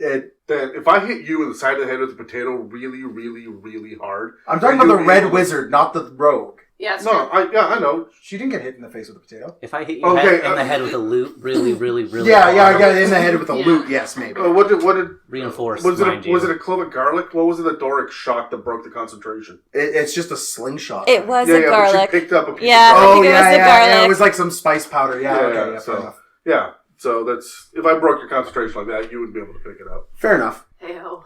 Then if I hit you in the side of the head with a potato really, really, really hard. I'm talking are about the you Red able- Wizard, not the rogue. Yeah, it's No, true. I know. She didn't get hit in the face with a potato. if I hit you Okay, in the head with a loot really, really, really Yeah, hard, I got it in the head with a Yeah. loot. Yes, maybe. What did reinforced, was it? mind you. Was it a clove of garlic? What was it? The Doric shot that broke the concentration. It's just a slingshot. It was Yeah, a But garlic. she picked up a piece Yeah. of I garlic. think it was the garlic. It was like some spice powder. Yeah, Yeah, okay, yeah, yeah, so- fair enough. Yeah. So that's if I broke your concentration like that, you wouldn't be able to pick it up. Fair enough. Hey-ho.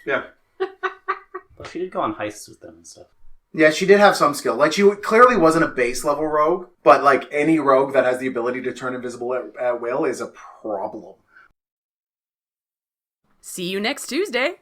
Yeah. Well, she did go on heists with them and stuff. Yeah, she did have some skill. Like, she clearly wasn't a base level rogue, but like any rogue that has the ability to turn invisible at will is a problem. See you next Tuesday.